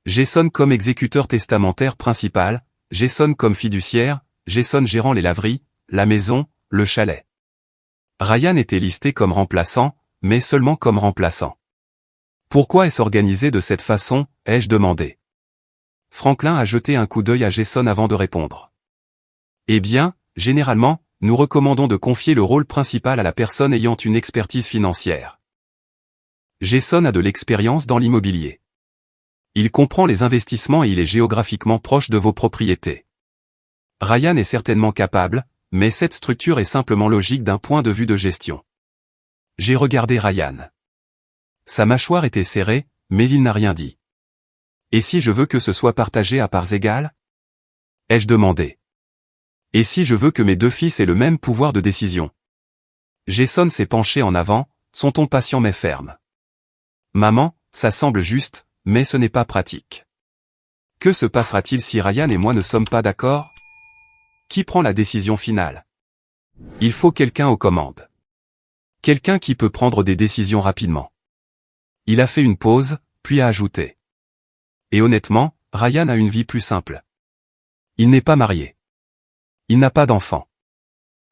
Jason comme exécuteur testamentaire principal, Jason comme fiduciaire, Jason gérant les laveries, la maison, le chalet. Ryan était listé comme remplaçant, mais seulement comme remplaçant. Pourquoi est-ce organisé de cette façon, ai-je demandé. Franklin a jeté un coup d'œil à Jason avant de répondre. Eh bien, généralement, nous recommandons de confier le rôle principal à la personne ayant une expertise financière. Jason a de l'expérience dans l'immobilier. Il comprend les investissements et il est géographiquement proche de vos propriétés. Ryan est certainement capable, mais cette structure est simplement logique d'un point de vue de gestion. J'ai regardé Ryan. Sa mâchoire était serrée, mais il n'a rien dit. Et si je veux que ce soit partagé à parts égales? Ai-je demandé. Et si je veux que mes 2 fils aient le même pouvoir de décision? Jason s'est penché en avant, son ton patient mais ferme. Maman, ça semble juste, mais ce n'est pas pratique. Que se passera-t-il si Ryan et moi ne sommes pas d'accord? Qui prend la décision finale? Il faut quelqu'un aux commandes. Quelqu'un qui peut prendre des décisions rapidement. Il a fait une pause, puis a ajouté. Et honnêtement, Ryan a une vie plus simple. Il n'est pas marié. Il n'a pas d'enfant.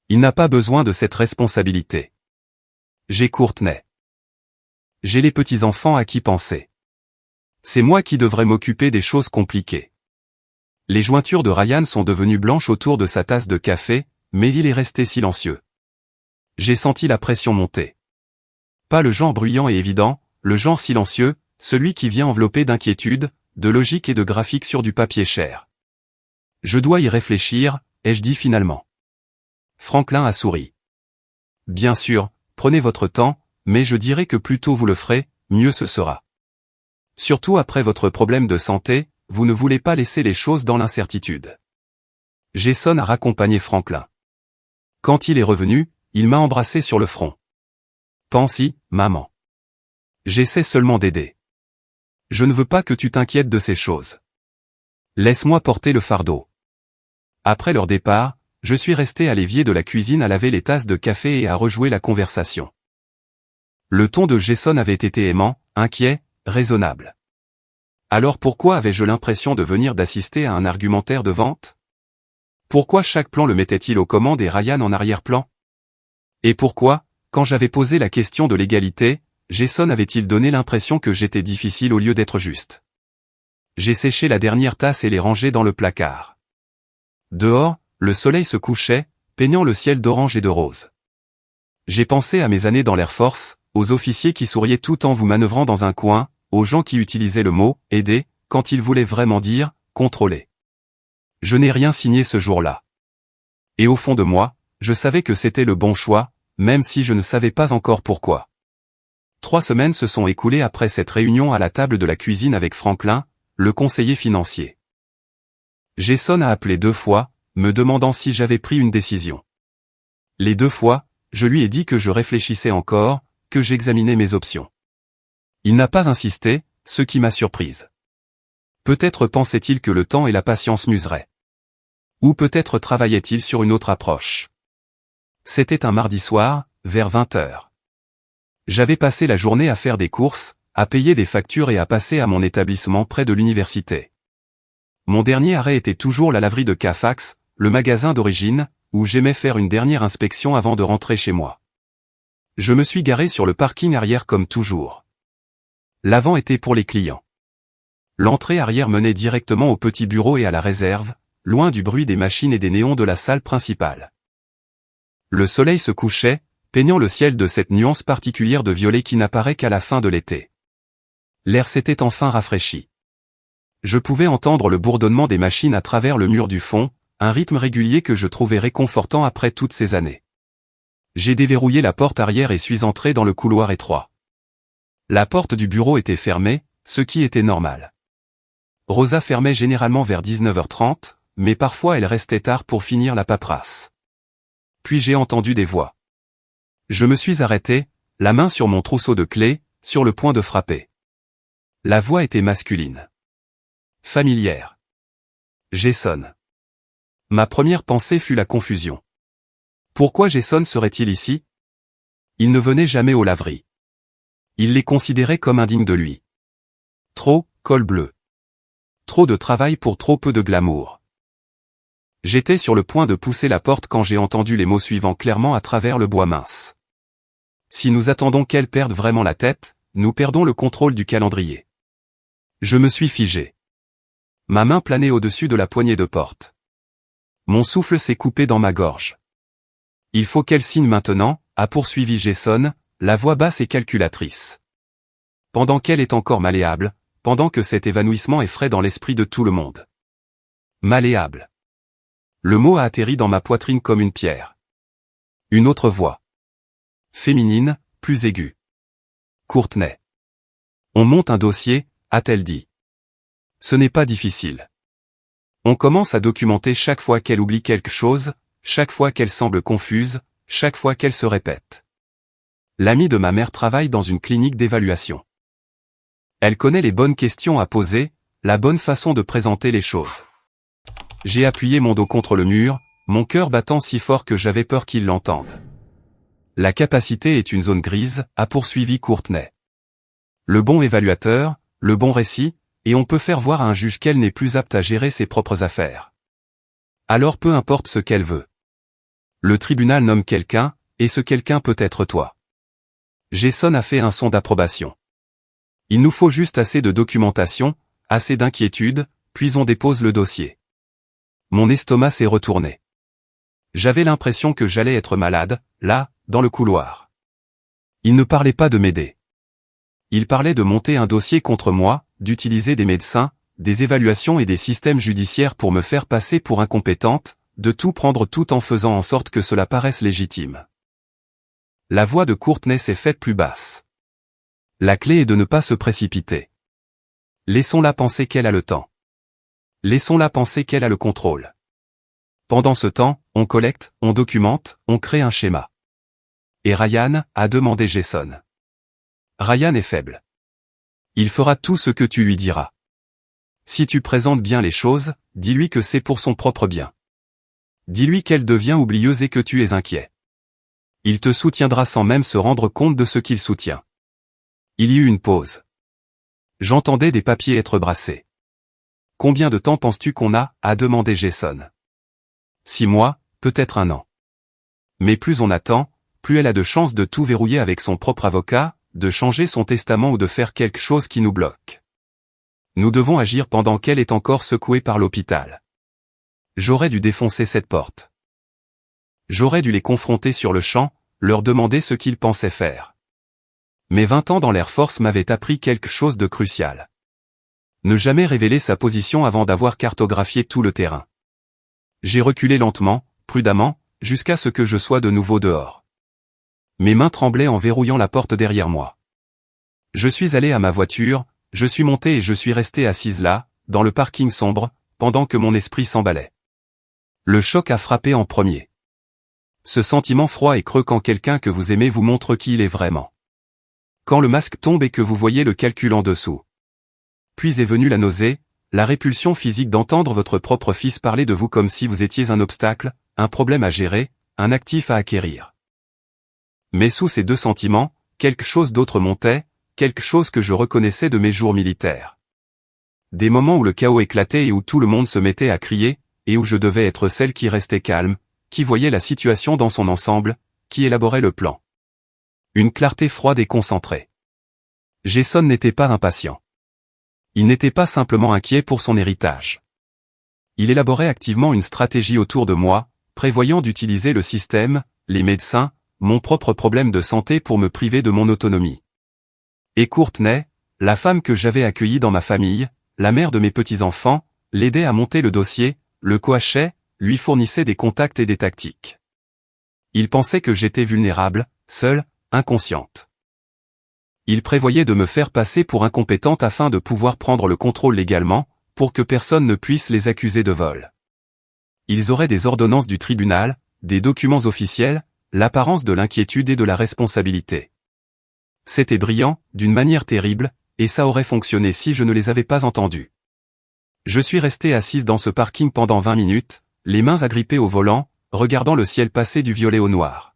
Il n'a pas besoin de cette responsabilité. J'ai Courtney. J'ai les petits-enfants à qui penser. C'est moi qui devrais m'occuper des choses compliquées. Les jointures de Ryan sont devenues blanches autour de sa tasse de café, mais il est resté silencieux. J'ai senti la pression monter. Pas le genre bruyant et évident, le genre silencieux, celui qui vient enveloppé d'inquiétude, de logique et de graphique sur du papier cher. Je dois y réfléchir, ai-je dit finalement. Franklin a souri. Bien sûr, prenez votre temps, mais je dirais que plus tôt vous le ferez, mieux ce sera. Surtout après votre problème de santé, vous ne voulez pas laisser les choses dans l'incertitude. Jason a raccompagné Franklin. Quand il est revenu, il m'a embrassé sur le front. Pense-y, maman. J'essaie seulement d'aider. Je ne veux pas que tu t'inquiètes de ces choses. Laisse-moi porter le fardeau. Après leur départ, je suis resté à l'évier de la cuisine à laver les tasses de café et à rejouer la conversation. Le ton de Jason avait été aimant, inquiet, raisonnable. Alors pourquoi avais-je l'impression de venir d'assister à un argumentaire de vente? Pourquoi chaque plan le mettait-il aux commandes et Ryan en arrière-plan? Et pourquoi, quand j'avais posé la question de l'égalité, Jason avait-il donné l'impression que j'étais difficile au lieu d'être juste? J'ai séché la dernière tasse et l'ai rangée dans le placard. Dehors, le soleil se couchait, peignant le ciel d'orange et de rose. J'ai pensé à mes années dans l'Air Force, aux officiers qui souriaient tout en vous manœuvrant dans un coin, aux gens qui utilisaient le mot « aider » quand ils voulaient vraiment dire « contrôler ». Je n'ai rien signé ce jour-là. Et au fond de moi, je savais que c'était le bon choix, même si je ne savais pas encore pourquoi. 3 semaines se sont écoulées après cette réunion à la table de la cuisine avec Franklin, le conseiller financier. Jason a appelé 2 fois, me demandant si j'avais pris une décision. Les 2 fois, je lui ai dit que je réfléchissais encore, que j'examinais mes options. Il n'a pas insisté, ce qui m'a surprise. Peut-être pensait-il que le temps et la patience m'useraient. Ou peut-être travaillait-il sur une autre approche. C'était un mardi soir, vers 20h. J'avais passé la journée à faire des courses, à payer des factures et à passer à mon établissement près de l'université. Mon dernier arrêt était toujours la laverie de Cafax, le magasin d'origine, où j'aimais faire une dernière inspection avant de rentrer chez moi. Je me suis garé sur le parking arrière comme toujours. L'avant était pour les clients. L'entrée arrière menait directement au petit bureau et à la réserve, loin du bruit des machines et des néons de la salle principale. Le soleil se couchait, peignant le ciel de cette nuance particulière de violet qui n'apparaît qu'à la fin de l'été. L'air s'était enfin rafraîchi. Je pouvais entendre le bourdonnement des machines à travers le mur du fond, un rythme régulier que je trouvais réconfortant après toutes ces années. J'ai déverrouillé la porte arrière et suis entré dans le couloir étroit. La porte du bureau était fermée, ce qui était normal. Rosa fermait généralement vers 19h30, mais parfois elle restait tard pour finir la paperasse. Puis j'ai entendu des voix. Je me suis arrêté, la main sur mon trousseau de clés, sur le point de frapper. La voix était masculine. Familière. Jason. Ma première pensée fut la confusion. Pourquoi Jason serait-il ici? Il ne venait jamais aux laveries. Il les considérait comme indignes de lui. Trop, col bleu. Trop de travail pour trop peu de glamour. J'étais sur le point de pousser la porte quand j'ai entendu les mots suivants clairement à travers le bois mince. Si nous attendons qu'elle perde vraiment la tête, nous perdons le contrôle du calendrier. Je me suis figé. Ma main planait au-dessus de la poignée de porte. Mon souffle s'est coupé dans ma gorge. Il faut qu'elle signe maintenant, a poursuivi Jason, la voix basse et calculatrice. Pendant qu'elle est encore malléable, pendant que cet évanouissement est frais dans l'esprit de tout le monde. Malléable. Le mot a atterri dans ma poitrine comme une pierre. Une autre voix. Féminine, plus aiguë. Courtney. On monte un dossier, a-t-elle dit. Ce n'est pas difficile. On commence à documenter chaque fois qu'elle oublie quelque chose, chaque fois qu'elle semble confuse, chaque fois qu'elle se répète. L'amie de ma mère travaille dans une clinique d'évaluation. Elle connaît les bonnes questions à poser, la bonne façon de présenter les choses. J'ai appuyé mon dos contre le mur, mon cœur battant si fort que j'avais peur qu'il l'entende. La capacité est une zone grise, a poursuivi Courtney. Le bon évaluateur, le bon récit, et on peut faire voir à un juge qu'elle n'est plus apte à gérer ses propres affaires. Alors peu importe ce qu'elle veut. Le tribunal nomme quelqu'un, et ce quelqu'un peut être toi. Jason a fait un son d'approbation. Il nous faut juste assez de documentation, assez d'inquiétude, puis on dépose le dossier. Mon estomac s'est retourné. J'avais l'impression que j'allais être malade, là, dans le couloir. Il ne parlait pas de m'aider. Il parlait de monter un dossier contre moi, d'utiliser des médecins, des évaluations et des systèmes judiciaires pour me faire passer pour incompétente, de tout prendre tout en faisant en sorte que cela paraisse légitime. La voix de Courtney s'est faite plus basse. La clé est de ne pas se précipiter. Laissons-la penser qu'elle a le temps. Laissons-la penser qu'elle a le contrôle. Pendant ce temps, on collecte, on documente, on crée un schéma. Et Ryan, a demandé Jason. Ryan est faible. Il fera tout ce que tu lui diras. Si tu présentes bien les choses, dis-lui que c'est pour son propre bien. Dis-lui qu'elle devient oublieuse et que tu es inquiet. Il te soutiendra sans même se rendre compte de ce qu'il soutient. Il y eut une pause. J'entendais des papiers être brassés. Combien de temps penses-tu qu'on a demandé Jason. 6 mois, peut-être 1 an. Mais plus on attend, plus elle a de chances de tout verrouiller avec son propre avocat, de changer son testament ou de faire quelque chose qui nous bloque. Nous devons agir pendant qu'elle est encore secouée par l'hôpital. J'aurais dû défoncer cette porte. J'aurais dû les confronter sur le champ, leur demander ce qu'ils pensaient faire. Mes 20 ans dans l'Air Force m'avaient appris quelque chose de crucial. Ne jamais révéler sa position avant d'avoir cartographié tout le terrain. J'ai reculé lentement, prudemment, jusqu'à ce que je sois de nouveau dehors. Mes mains tremblaient en verrouillant la porte derrière moi. Je suis allé à ma voiture, je suis monté et je suis resté assise là, dans le parking sombre, pendant que mon esprit s'emballait. Le choc a frappé en premier. Ce sentiment froid et creux quand quelqu'un que vous aimez vous montre qui il est vraiment. Quand le masque tombe et que vous voyez le calcul en dessous. Puis est venue la nausée, la répulsion physique d'entendre votre propre fils parler de vous comme si vous étiez un obstacle, un problème à gérer, un actif à acquérir. Mais sous ces deux sentiments, quelque chose d'autre montait, quelque chose que je reconnaissais de mes jours militaires. Des moments où le chaos éclatait et où tout le monde se mettait à crier, et où je devais être celle qui restait calme, qui voyait la situation dans son ensemble, qui élaborait le plan. Une clarté froide et concentrée. Jason n'était pas impatient. Il n'était pas simplement inquiet pour son héritage. Il élaborait activement une stratégie autour de moi, prévoyant d'utiliser le système, les médecins, mon propre problème de santé pour me priver de mon autonomie. Et Courtney, la femme que j'avais accueillie dans ma famille, la mère de mes petits-enfants, l'aidait à monter le dossier, le coachait, lui fournissait des contacts et des tactiques. Il pensait que j'étais vulnérable, seule, inconsciente. Il prévoyait de me faire passer pour incompétente afin de pouvoir prendre le contrôle légalement, pour que personne ne puisse les accuser de vol. Ils auraient des ordonnances du tribunal, des documents officiels, l'apparence de l'inquiétude et de la responsabilité. C'était brillant, d'une manière terrible, et ça aurait fonctionné si je ne les avais pas entendus. Je suis resté assise dans ce parking pendant 20 minutes, les mains agrippées au volant, regardant le ciel passer du violet au noir.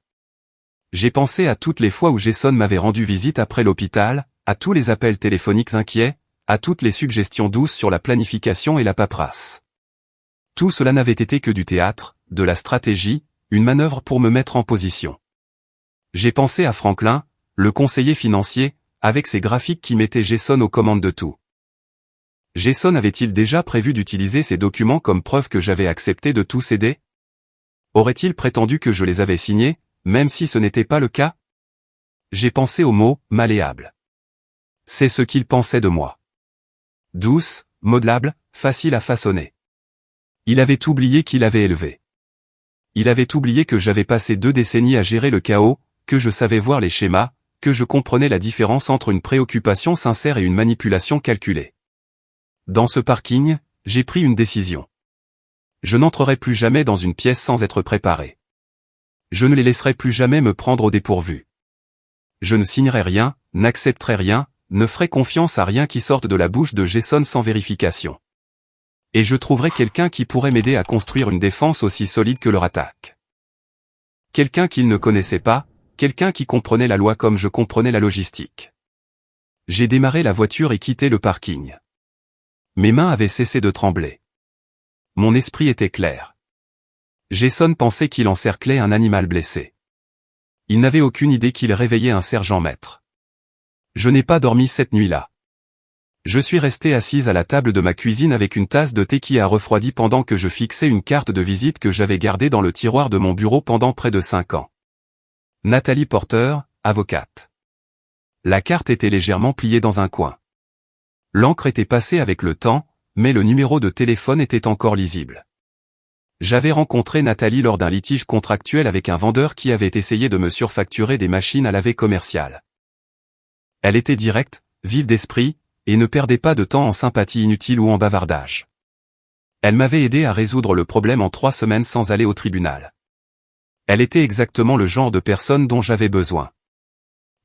J'ai pensé à toutes les fois où Jason m'avait rendu visite après l'hôpital, à tous les appels téléphoniques inquiets, à toutes les suggestions douces sur la planification et la paperasse. Tout cela n'avait été que du théâtre, de la stratégie, une manœuvre pour me mettre en position. J'ai pensé à Franklin, le conseiller financier, avec ses graphiques qui mettaient Jason aux commandes de tout. Jason avait-il déjà prévu d'utiliser ces documents comme preuve que j'avais accepté de tout céder? Aurait-il prétendu que je les avais signés, même si ce n'était pas le cas? J'ai pensé au mot « malléable ». C'est ce qu'il pensait de moi. Douce, modelable, facile à façonner. Il avait oublié qu'il avait élevé. Il avait oublié que j'avais passé 2 décennies à gérer le chaos, que je savais voir les schémas, que je comprenais la différence entre une préoccupation sincère et une manipulation calculée. Dans ce parking, j'ai pris une décision. Je n'entrerai plus jamais dans une pièce sans être préparé. Je ne les laisserai plus jamais me prendre au dépourvu. Je ne signerai rien, n'accepterai rien, ne ferai confiance à rien qui sorte de la bouche de Jason sans vérification. Et je trouverai quelqu'un qui pourrait m'aider à construire une défense aussi solide que leur attaque. Quelqu'un qu'il ne connaissait pas, quelqu'un qui comprenait la loi comme je comprenais la logistique. J'ai démarré la voiture et quitté le parking. Mes mains avaient cessé de trembler. Mon esprit était clair. Jason pensait qu'il encerclait un animal blessé. Il n'avait aucune idée qu'il réveillait un sergent-maître. Je n'ai pas dormi cette nuit-là. Je suis resté assise à la table de ma cuisine avec une tasse de thé qui a refroidi pendant que je fixais une carte de visite que j'avais gardée dans le tiroir de mon bureau pendant près de 5 ans. Nathalie Porter, avocate. La carte était légèrement pliée dans un coin. L'encre était passée avec le temps, mais le numéro de téléphone était encore lisible. J'avais rencontré Nathalie lors d'un litige contractuel avec un vendeur qui avait essayé de me surfacturer des machines à laver commerciales. Elle était directe, vive d'esprit, et ne perdait pas de temps en sympathie inutile ou en bavardage. Elle m'avait aidé à résoudre le problème en 3 semaines sans aller au tribunal. Elle était exactement le genre de personne dont j'avais besoin.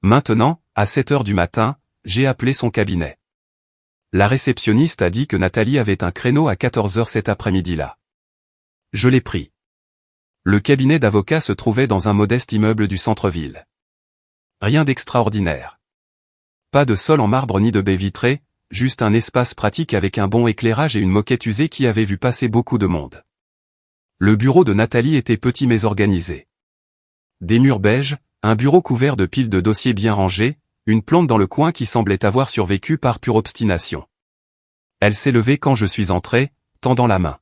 Maintenant, à 7 heures du matin, j'ai appelé son cabinet. La réceptionniste a dit que Nathalie avait un créneau à 14 heures cet après-midi-là. Je l'ai pris. Le cabinet d'avocat se trouvait dans un modeste immeuble du centre-ville. Rien d'extraordinaire. Pas de sol en marbre ni de baies vitrées, juste un espace pratique avec un bon éclairage et une moquette usée qui avait vu passer beaucoup de monde. Le bureau de Nathalie était petit mais organisé. Des murs beiges, un bureau couvert de piles de dossiers bien rangés, une plante dans le coin qui semblait avoir survécu par pure obstination. Elle s'est levée quand je suis entré, tendant la main.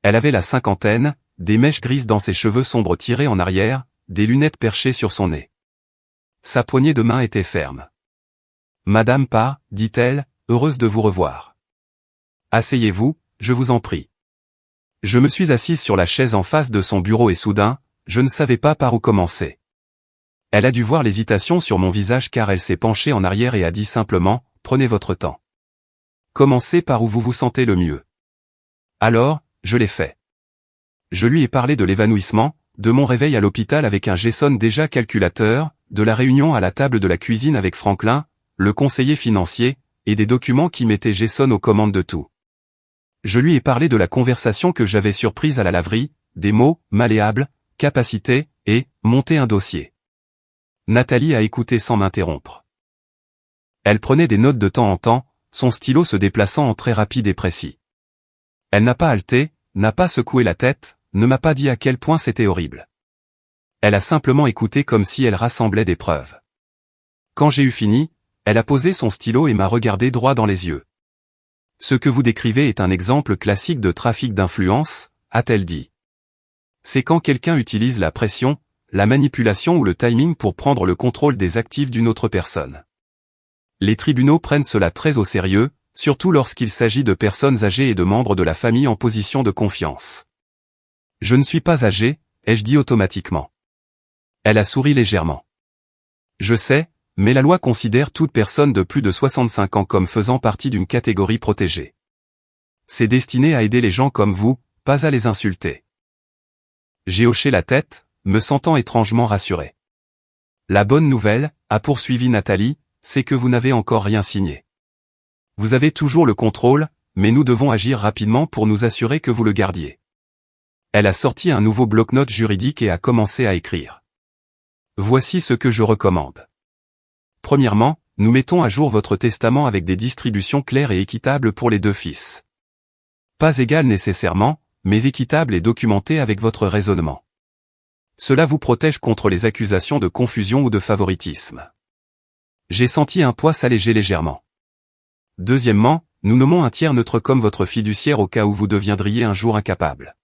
Elle avait la cinquantaine, des mèches grises dans ses cheveux sombres tirés en arrière, des lunettes perchées sur son nez. Sa poignée de main était ferme. « Madame Parr, dit-elle, heureuse de vous revoir. Asseyez-vous, je vous en prie. » Je me suis assise sur la chaise en face de son bureau et soudain, je ne savais pas par où commencer. Elle a dû voir l'hésitation sur mon visage car elle s'est penchée en arrière et a dit simplement, « Prenez votre temps. Commencez par où vous vous sentez le mieux. » Alors, je l'ai fait. Je lui ai parlé de l'évanouissement, de mon réveil à l'hôpital avec un Jason déjà calculateur, de la réunion à la table de la cuisine avec Franklin, le conseiller financier, et des documents qui mettaient Jason aux commandes de tout. Je lui ai parlé de la conversation que j'avais surprise à la laverie, des mots, malléable, capacité, et, monter un dossier. Nathalie a écouté sans m'interrompre. Elle prenait des notes de temps en temps, son stylo se déplaçant en traits rapides et précis. Elle n'a pas haleté, n'a pas secoué la tête, ne m'a pas dit à quel point c'était horrible. Elle a simplement écouté comme si elle rassemblait des preuves. Quand j'ai eu fini, elle a posé son stylo et m'a regardé droit dans les yeux. « Ce que vous décrivez est un exemple classique de trafic d'influence, a-t-elle dit. C'est quand quelqu'un utilise la pression, la manipulation ou le timing pour prendre le contrôle des actifs d'une autre personne. Les tribunaux prennent cela très au sérieux, surtout lorsqu'il s'agit de personnes âgées et de membres de la famille en position de confiance. Je ne suis pas âgé, ai-je dit automatiquement. Elle a souri légèrement. Je sais, mais la loi considère toute personne de plus de 65 ans comme faisant partie d'une catégorie protégée. C'est destiné à aider les gens comme vous, pas à les insulter. J'ai hoché la tête, me sentant étrangement rassuré. La bonne nouvelle, a poursuivi Nathalie, c'est que vous n'avez encore rien signé. Vous avez toujours le contrôle, mais nous devons agir rapidement pour nous assurer que vous le gardiez. Elle a sorti un nouveau bloc-notes juridique et a commencé à écrire. Voici ce que je recommande. Premièrement, nous mettons à jour votre testament avec des distributions claires et équitables pour les 2 fils. Pas égales nécessairement, mais équitables et documentées avec votre raisonnement. Cela vous protège contre les accusations de confusion ou de favoritisme. J'ai senti un poids s'alléger légèrement. Deuxièmement, nous nommons un tiers neutre comme votre fiduciaire au cas où vous deviendriez un jour incapable.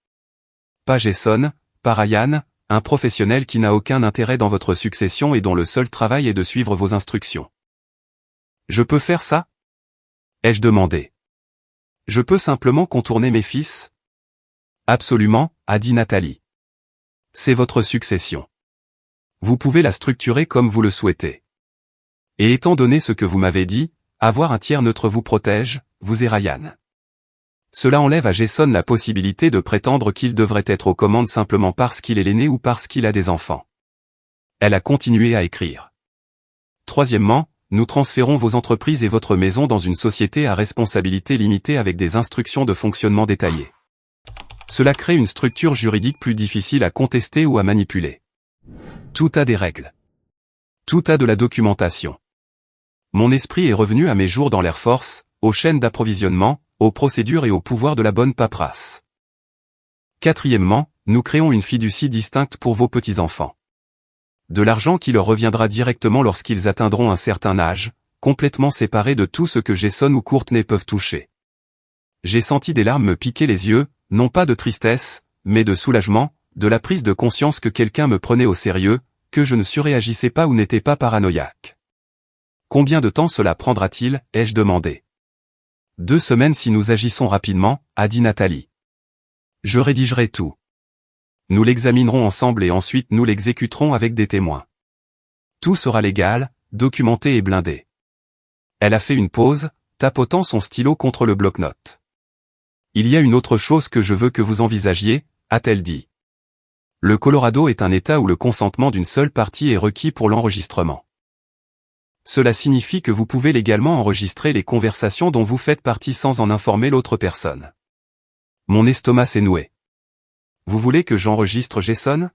Pas Jason, pas Ryan, un professionnel qui n'a aucun intérêt dans votre succession et dont le seul travail est de suivre vos instructions. Je peux faire ça? Ai-je demandé. Je peux simplement contourner mes fils? Absolument, a dit Nathalie. C'est votre succession. Vous pouvez la structurer comme vous le souhaitez. Et étant donné ce que vous m'avez dit, avoir un tiers neutre vous protège, vous et Ryan. Cela enlève à Jason la possibilité de prétendre qu'il devrait être aux commandes simplement parce qu'il est l'aîné ou parce qu'il a des enfants. Elle a continué à écrire. Troisièmement, nous transférons vos entreprises et votre maison dans une société à responsabilité limitée avec des instructions de fonctionnement détaillées. Cela crée une structure juridique plus difficile à contester ou à manipuler. Tout a des règles. Tout a de la documentation. Mon esprit est revenu à mes jours dans l'Air Force, aux chaînes d'approvisionnement, aux procédures et au pouvoir de la bonne paperasse. Quatrièmement, nous créons une fiducie distincte pour vos petits-enfants. De l'argent qui leur reviendra directement lorsqu'ils atteindront un certain âge, complètement séparé de tout ce que Jason ou Courtney peuvent toucher. J'ai senti des larmes me piquer les yeux, non pas de tristesse, mais de soulagement, de la prise de conscience que quelqu'un me prenait au sérieux, que je ne surréagissais pas ou n'étais pas paranoïaque. Combien de temps cela prendra-t-il, ai-je demandé. 2 semaines si nous agissons rapidement, a dit Nathalie. Je rédigerai tout. Nous l'examinerons ensemble et ensuite nous l'exécuterons avec des témoins. Tout sera légal, documenté et blindé. Elle a fait une pause, tapotant son stylo contre le bloc-notes. Il y a une autre chose que je veux que vous envisagiez, a-t-elle dit. Le Colorado est un État où le consentement d'une seule partie est requis pour l'enregistrement. Cela signifie que vous pouvez légalement enregistrer les conversations dont vous faites partie sans en informer l'autre personne. Mon estomac s'est noué. Vous voulez que j'enregistre Jason?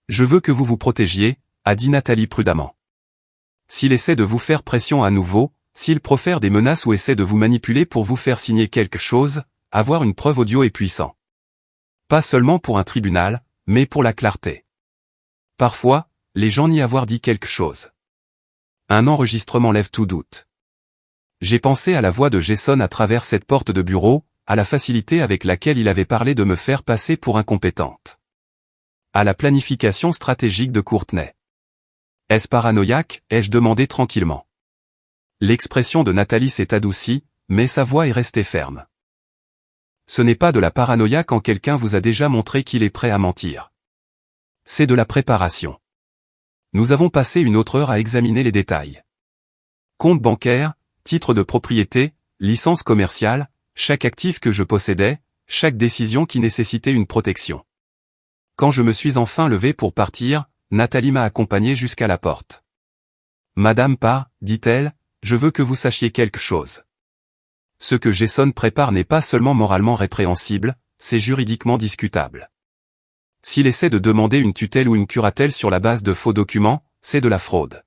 Je veux que vous vous protégiez, a dit Nathalie prudemment. S'il essaie de vous faire pression à nouveau, s'il profère des menaces ou essaie de vous manipuler pour vous faire signer quelque chose, avoir une preuve audio est puissant. Pas seulement pour un tribunal, mais pour la clarté. Parfois, les gens nient avoir dit quelque chose. Un enregistrement lève tout doute. J'ai pensé à la voix de Jason à travers cette porte de bureau, à la facilité avec laquelle il avait parlé de me faire passer pour incompétente. À la planification stratégique de Courtney. Est-ce paranoïaque, ai-je demandé tranquillement. L'expression de Nathalie s'est adoucie, mais sa voix est restée ferme. Ce n'est pas de la paranoïa quand quelqu'un vous a déjà montré qu'il est prêt à mentir. C'est de la préparation. Nous avons passé une autre heure à examiner les détails. Compte bancaire, titre de propriété, licence commerciale, chaque actif que je possédais, chaque décision qui nécessitait une protection. Quand je me suis enfin levé pour partir, Nathalie m'a accompagné jusqu'à la porte. Madame Parr, dit-elle, je veux que vous sachiez quelque chose. Ce que Jason prépare n'est pas seulement moralement répréhensible, c'est juridiquement discutable. S'il essaie de demander une tutelle ou une curatelle sur la base de faux documents, c'est de la fraude.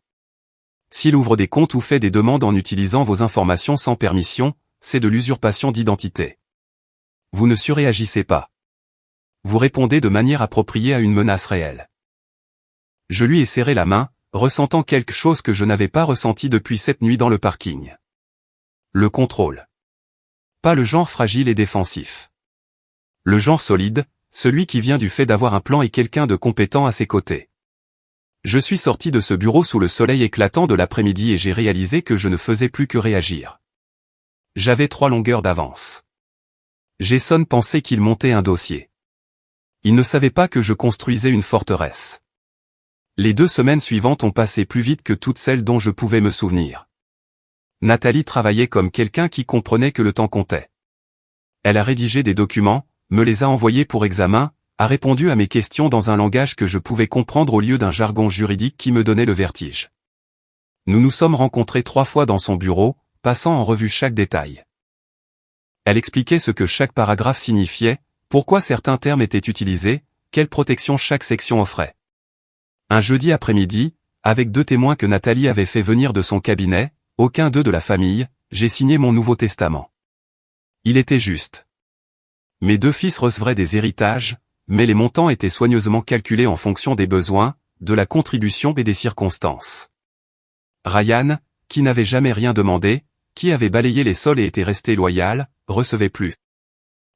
S'il ouvre des comptes ou fait des demandes en utilisant vos informations sans permission, c'est de l'usurpation d'identité. Vous ne surréagissez pas. Vous répondez de manière appropriée à une menace réelle. Je lui ai serré la main, ressentant quelque chose que je n'avais pas ressenti depuis cette nuit dans le parking. Le contrôle. Pas le genre fragile et défensif. Le genre solide, celui qui vient du fait d'avoir un plan et quelqu'un de compétent à ses côtés. Je suis sorti de ce bureau sous le soleil éclatant de l'après-midi et j'ai réalisé que je ne faisais plus que réagir. J'avais 3 longueurs d'avance. Jason pensait qu'il montait un dossier. Il ne savait pas que je construisais une forteresse. Les 2 semaines suivantes ont passé plus vite que toutes celles dont je pouvais me souvenir. Nathalie travaillait comme quelqu'un qui comprenait que le temps comptait. Elle a rédigé des documents, me les a envoyés pour examen, a répondu à mes questions dans un langage que je pouvais comprendre au lieu d'un jargon juridique qui me donnait le vertige. Nous nous sommes rencontrés 3 fois dans son bureau, passant en revue chaque détail. Elle expliquait ce que chaque paragraphe signifiait, pourquoi certains termes étaient utilisés, quelle protection chaque section offrait. Un jeudi après-midi, avec 2 témoins que Nathalie avait fait venir de son cabinet, aucun d'eux de la famille, j'ai signé mon Nouveau Testament. Il était juste. Mes 2 fils recevraient des héritages, mais les montants étaient soigneusement calculés en fonction des besoins, de la contribution et des circonstances. Ryan, qui n'avait jamais rien demandé, qui avait balayé les sols et était resté loyal, recevait plus.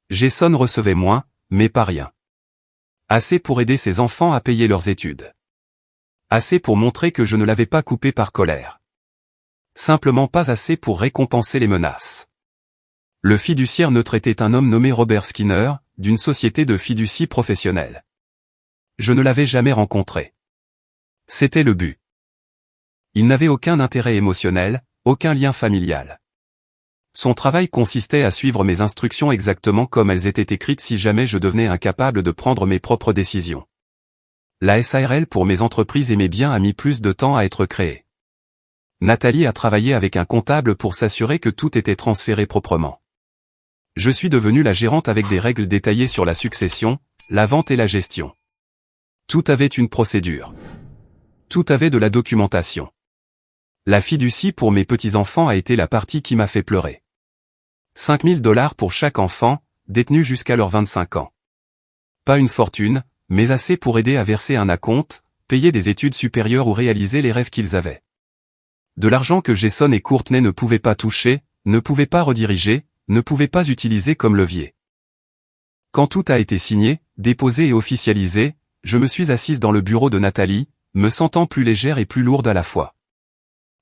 Jason recevait moins, mais pas rien. Assez pour aider ses enfants à payer leurs études. Assez pour montrer que je ne l'avais pas coupé par colère. Simplement pas assez pour récompenser les menaces. Le fiduciaire neutre était un homme nommé Robert Skinner, d'une société de fiducie professionnelle. Je ne l'avais jamais rencontré. C'était le but. Il n'avait aucun intérêt émotionnel, aucun lien familial. Son travail consistait à suivre mes instructions exactement comme elles étaient écrites si jamais je devenais incapable de prendre mes propres décisions. La SARL pour mes entreprises et mes biens a mis plus de temps à être créée. Nathalie a travaillé avec un comptable pour s'assurer que tout était transféré proprement. Je suis devenue la gérante avec des règles détaillées sur la succession, la vente et la gestion. Tout avait une procédure. Tout avait de la documentation. La fiducie pour mes petits-enfants a été la partie qui m'a fait pleurer. 5 000 $ pour chaque enfant, détenu jusqu'à leurs 25 ans. Pas une fortune, mais assez pour aider à verser un acompte, payer des études supérieures ou réaliser les rêves qu'ils avaient. De l'argent que Jason et Courtney ne pouvaient pas toucher, ne pouvaient pas rediriger, ne pouvaient pas utiliser comme levier. Quand tout a été signé, déposé et officialisé, je me suis assise dans le bureau de Nathalie, me sentant plus légère et plus lourde à la fois.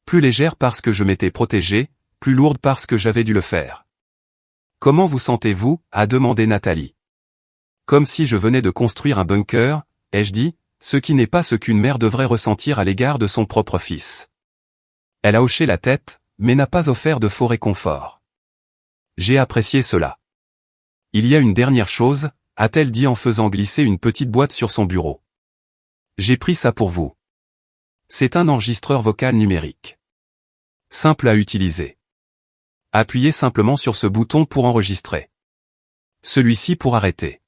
Plus légère parce que je m'étais protégée, plus lourde parce que j'avais dû le faire. « Comment vous sentez-vous » a demandé Nathalie. Comme si je venais de construire un bunker, ai-je dit, ce qui n'est pas ce qu'une mère devrait ressentir à l'égard de son propre fils. Elle a hoché la tête, mais n'a pas offert de faux réconfort. J'ai apprécié cela. Il y a une dernière chose, a-t-elle dit en faisant glisser une petite boîte sur son bureau. J'ai pris ça pour vous. C'est un enregistreur vocal numérique. Simple à utiliser. Appuyez simplement sur ce bouton pour enregistrer. Celui-ci pour arrêter.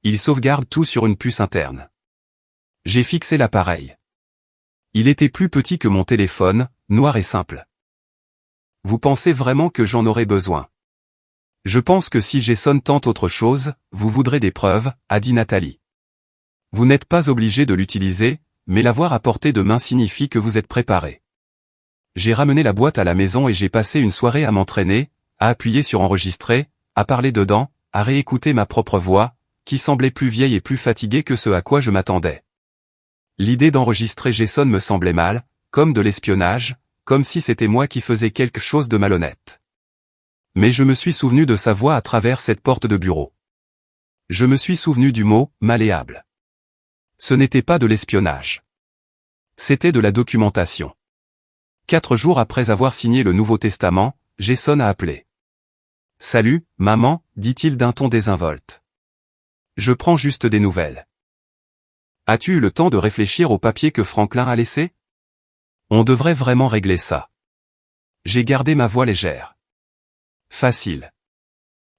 Il sauvegarde tout sur une puce interne. J'ai fixé l'appareil. Il était plus petit que mon téléphone, noir et simple. Vous pensez vraiment que j'en aurais besoin? Je pense que si Jason tente autre chose, vous voudrez des preuves, a dit Nathalie. Vous n'êtes pas obligé de l'utiliser, mais l'avoir à portée de main signifie que vous êtes préparé. J'ai ramené la boîte à la maison et j'ai passé une soirée à m'entraîner, à appuyer sur enregistrer, à parler dedans, à réécouter ma propre voix, qui semblait plus vieille et plus fatiguée que ce à quoi je m'attendais. L'idée d'enregistrer Jason me semblait mal, comme de l'espionnage, comme si c'était moi qui faisais quelque chose de malhonnête. Mais je me suis souvenu de sa voix à travers cette porte de bureau. Je me suis souvenu du mot « malléable ». Ce n'était pas de l'espionnage. C'était de la documentation. 4 jours après avoir signé le Nouveau Testament, Jason a appelé. « Salut, maman » dit-il d'un ton désinvolte. « Je prends juste des nouvelles. » As-tu eu le temps de réfléchir au papier que Franklin a laissé? On devrait vraiment régler ça. J'ai gardé ma voix légère. Facile.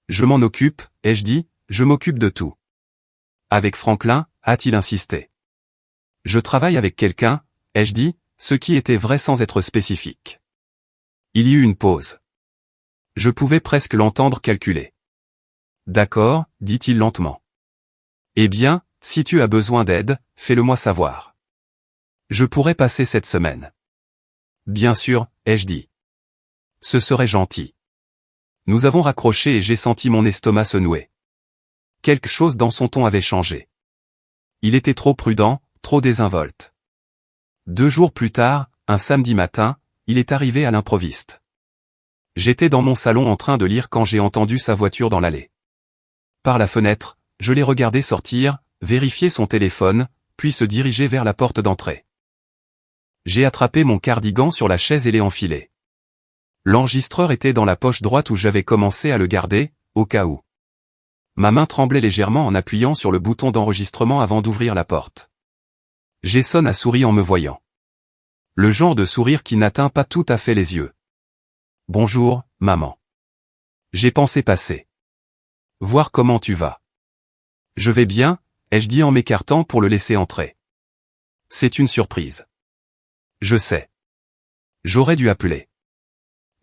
Je m'en occupe, ai-je dit, je m'occupe de tout. Avec Franklin, a-t-il insisté. Je travaille avec quelqu'un, ai-je dit, ce qui était vrai sans être spécifique. Il y eut une pause. Je pouvais presque l'entendre calculer. D'accord, dit-il lentement. Eh bien, si tu as besoin d'aide, fais-le-moi savoir. Je pourrais passer cette semaine. Bien sûr, ai-je dit. Ce serait gentil. Nous avons raccroché et j'ai senti mon estomac se nouer. Quelque chose dans son ton avait changé. Il était trop prudent, trop désinvolte. 2 jours plus tard, un samedi matin, il est arrivé à l'improviste. J'étais dans mon salon en train de lire quand j'ai entendu sa voiture dans l'allée. Par la fenêtre, je l'ai regardé sortir, vérifier son téléphone, puis se diriger vers la porte d'entrée. J'ai attrapé mon cardigan sur la chaise et l'ai enfilé. L'enregistreur était dans la poche droite où j'avais commencé à le garder, au cas où. Ma main tremblait légèrement en appuyant sur le bouton d'enregistrement avant d'ouvrir la porte. Jason a souri en me voyant. Le genre de sourire qui n'atteint pas tout à fait les yeux. « Bonjour, maman. J'ai pensé passer. Voir comment tu vas. »« Je vais bien » ai-je dit en m'écartant pour le laisser entrer. « C'est une surprise. »« Je sais. J'aurais dû appeler.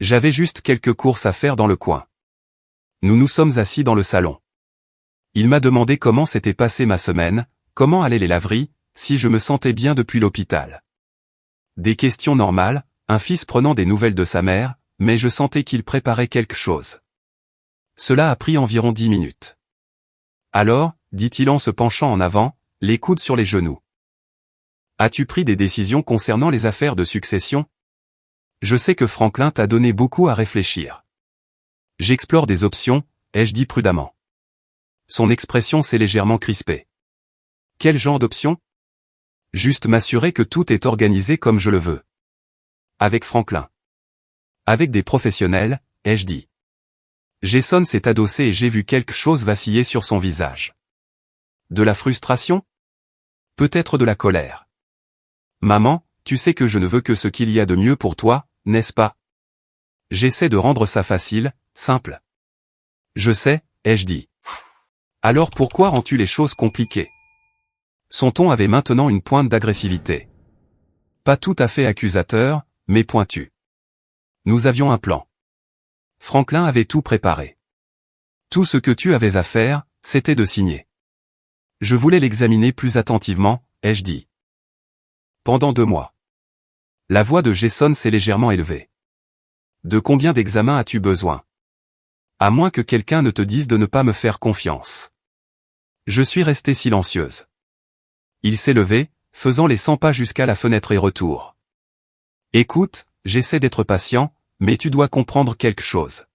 J'avais juste quelques courses à faire dans le coin. » Nous nous sommes assis dans le salon. Il m'a demandé comment s'était passée ma semaine, comment allaient les laveries, si je me sentais bien depuis l'hôpital. Des questions normales, un fils prenant des nouvelles de sa mère, mais je sentais qu'il préparait quelque chose. Cela a pris environ 10 minutes. Alors, dit-il en se penchant en avant, les coudes sur les genoux. As-tu pris des décisions concernant les affaires de succession? Je sais que Franklin t'a donné beaucoup à réfléchir. J'explore des options, ai-je dit prudemment. Son expression s'est légèrement crispée. Quel genre d'options? Juste m'assurer que tout est organisé comme je le veux. Avec Franklin. Avec des professionnels, ai-je dit. Jason s'est adossé et j'ai vu quelque chose vaciller sur son visage. De la frustration? Peut-être de la colère. Maman, tu sais que je ne veux que ce qu'il y a de mieux pour toi, n'est-ce pas? J'essaie de rendre ça facile, simple. Je sais, ai-je dit. Alors pourquoi rends-tu les choses compliquées? Son ton avait maintenant une pointe d'agressivité. Pas tout à fait accusateur, mais pointu. Nous avions un plan. Franklin avait tout préparé. Tout ce que tu avais à faire, c'était de signer. Je voulais l'examiner plus attentivement, ai-je dit. Pendant 2 mois. La voix de Jason s'est légèrement élevée. De combien d'examens as-tu besoin? À moins que quelqu'un ne te dise de ne pas me faire confiance. Je suis restée silencieuse. Il s'est levé, faisant les 100 pas jusqu'à la fenêtre et retour. Écoute, j'essaie d'être patient, mais tu dois comprendre quelque chose.